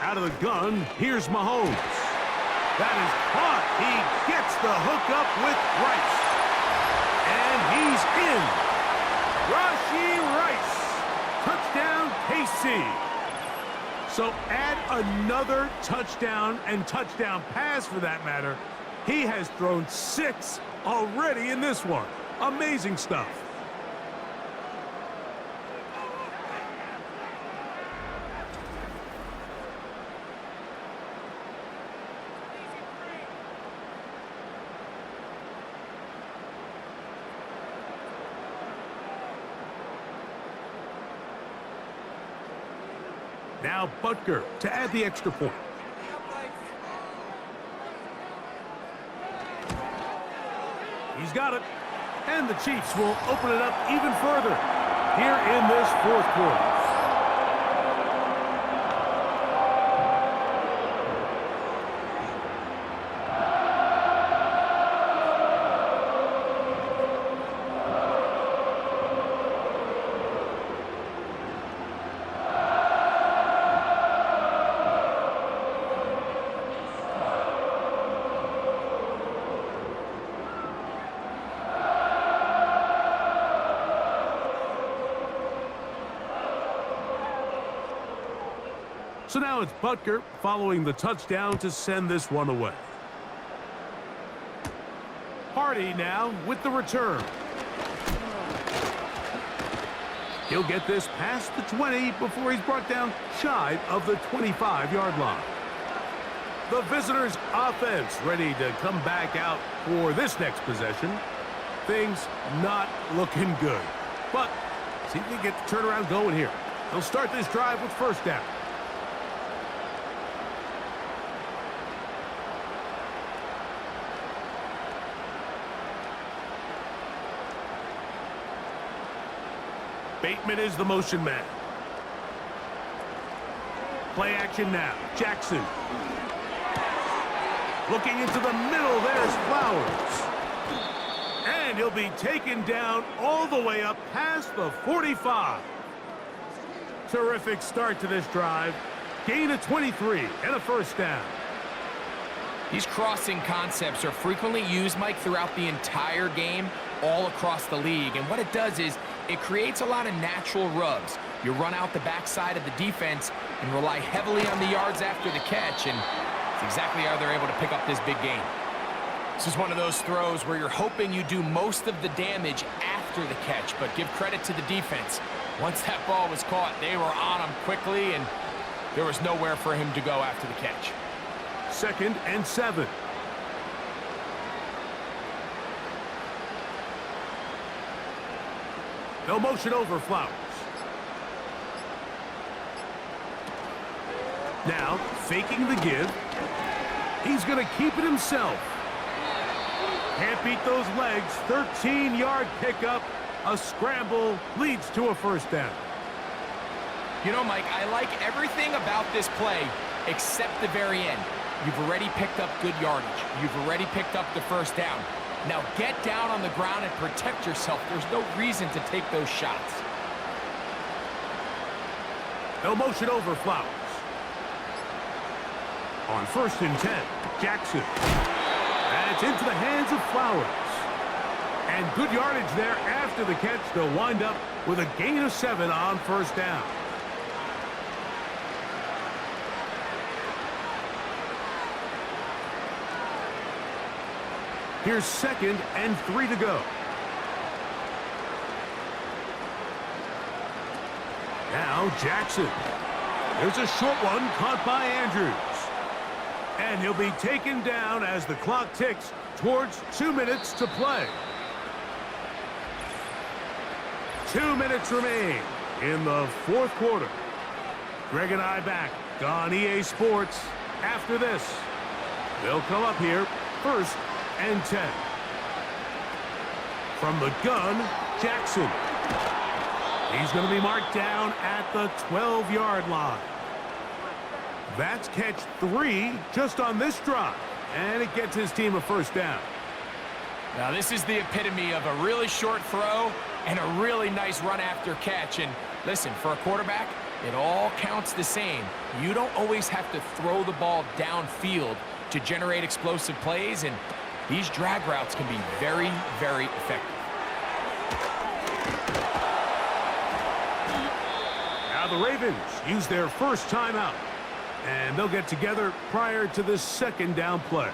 Out of the gun, here's Mahomes. That is caught. He gets the hook up with Rice. And he's in. Rashee Rice. Touchdown, KC. So add another touchdown and touchdown pass for that matter. He has thrown 6 already in this one. Amazing stuff. Now Butker to add the extra point. He's got it. And the Chiefs will open it up even further here in this fourth quarter. So now it's Butker following the touchdown to send this one away. Hardy now with the return. He'll get this past the 20 before he's brought down shy of the 25-yard line. The visitors' offense ready to come back out for this next possession. Things not looking good. But see if we can get the turnaround going here. They'll start this drive with first down. Bateman is the motion man. Play action now. Jackson. Looking into the middle, there's Flowers. And he'll be taken down all the way up past the 45. Terrific start to this drive. Gain of 23 and a first down. These crossing concepts are frequently used, Mike, throughout the entire game, all across the league. And what it does is it creates a lot of natural rubs. You run out the backside of the defense and rely heavily on the yards after the catch, and it's exactly how they're able to pick up this big gain. This is one of those throws where you're hoping you do most of the damage after the catch, but give credit to the defense. Once that ball was caught, they were on him quickly, and there was nowhere for him to go after the catch. 2nd and 7. No motion over Flowers. Now, faking the give. He's going to keep it himself. Can't beat those legs. 13-yard pickup. A scramble leads to a first down. You know, Mike, I like everything about this play except the very end. You've already picked up good yardage. You've already picked up the first down. Now get down on the ground and protect yourself. There's no reason to take those shots. No motion over Flowers. On 1st and 10, Jackson. That's into the hands of Flowers. And good yardage there after the catch. They'll wind up with a gain of 7 on first down. Here's 2nd and 3 to go. Now Jackson. There's a short one caught by Andrews. And he'll be taken down as the clock ticks towards 2 minutes to play. 2 minutes remain in the fourth quarter. Greg and I back on EA Sports after this. They'll come up here, 1st and 10. From the gun, Jackson. He's going to be marked down at the 12-yard line. That's catch 3 just on this drive, and it gets his team a 1st down. Now, this is the epitome of a really short throw and a really nice run after catch. And listen, for a quarterback, it all counts the same. You don't always have to throw the ball downfield to generate explosive plays, and these drag routes can be very, very effective. Now the Ravens use their 1st timeout, and they'll get together prior to this 2nd down play.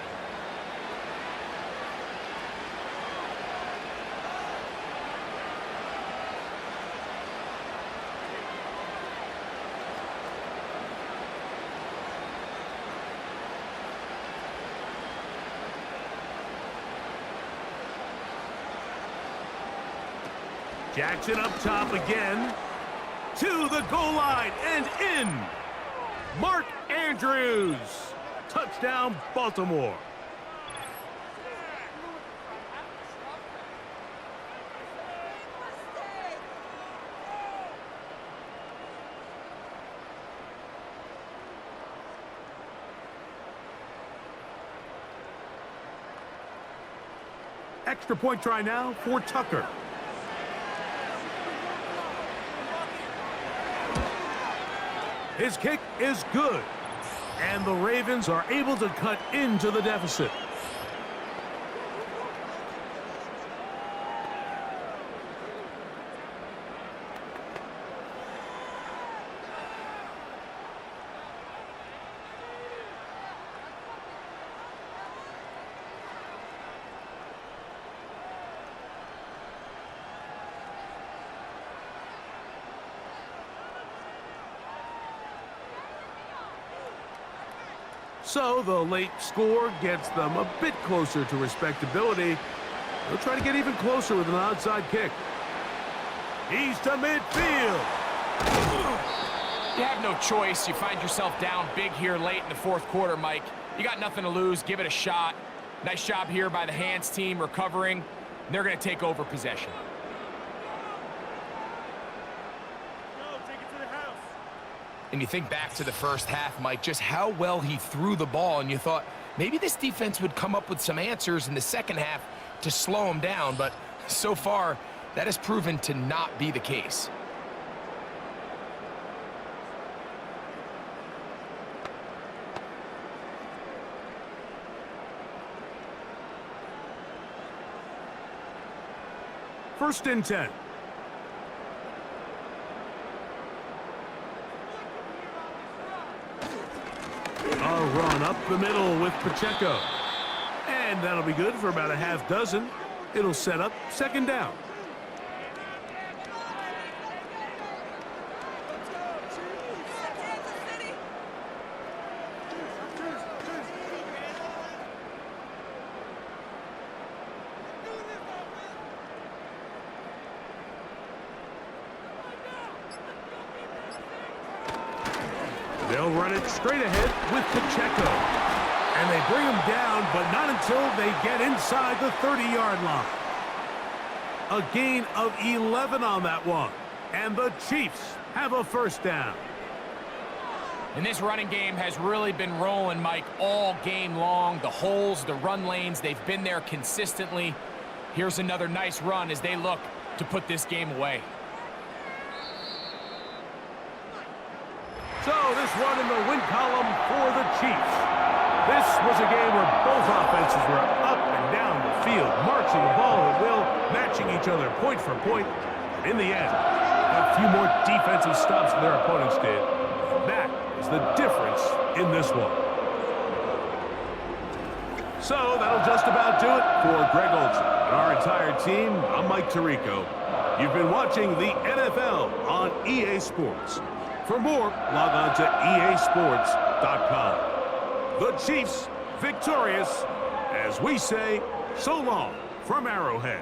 Jackson up top again. To the goal line and in. Mark Andrews. Touchdown, Baltimore. Extra point try now for Tucker. His kick is good, and the Ravens are able to cut into the deficit. So the late score gets them a bit closer to respectability. They'll try to get even closer with an onside kick. He's to midfield. You have no choice. You find yourself down big here late in the 4th quarter, Mike. You got nothing to lose. Give it a shot. Nice job here by the hands team recovering. They're going to take over possession. And you think back to the 1st half, Mike, just how well he threw the ball, and you thought maybe this defense would come up with some answers in the 2nd half to slow him down, but so far, that has proven to not be the case. First and 10. A run up the middle with Pacheco. And that'll be good for about a half dozen. It'll set up 2nd down. They'll run it straight ahead with Pacheco. And they bring him down, but not until they get inside the 30-yard line. A gain of 11 on that one. And the Chiefs have a 1st down. And this running game has really been rolling, Mike, all game long. The holes, the run lanes, they've been there consistently. Here's another nice run as they look to put this game away. So this one in the win column for the Chiefs. This was a game where both offenses were up and down the field, marching the ball at will, matching each other point for point. In the end, a few more defensive stops than their opponents did. That is the difference in this one. So that'll just about do it for Greg Olsen and our entire team. I'm Mike Tirico. You've been watching the NFL on EA Sports. For more, log on to easports.com. The Chiefs victorious, as we say, so long from Arrowhead.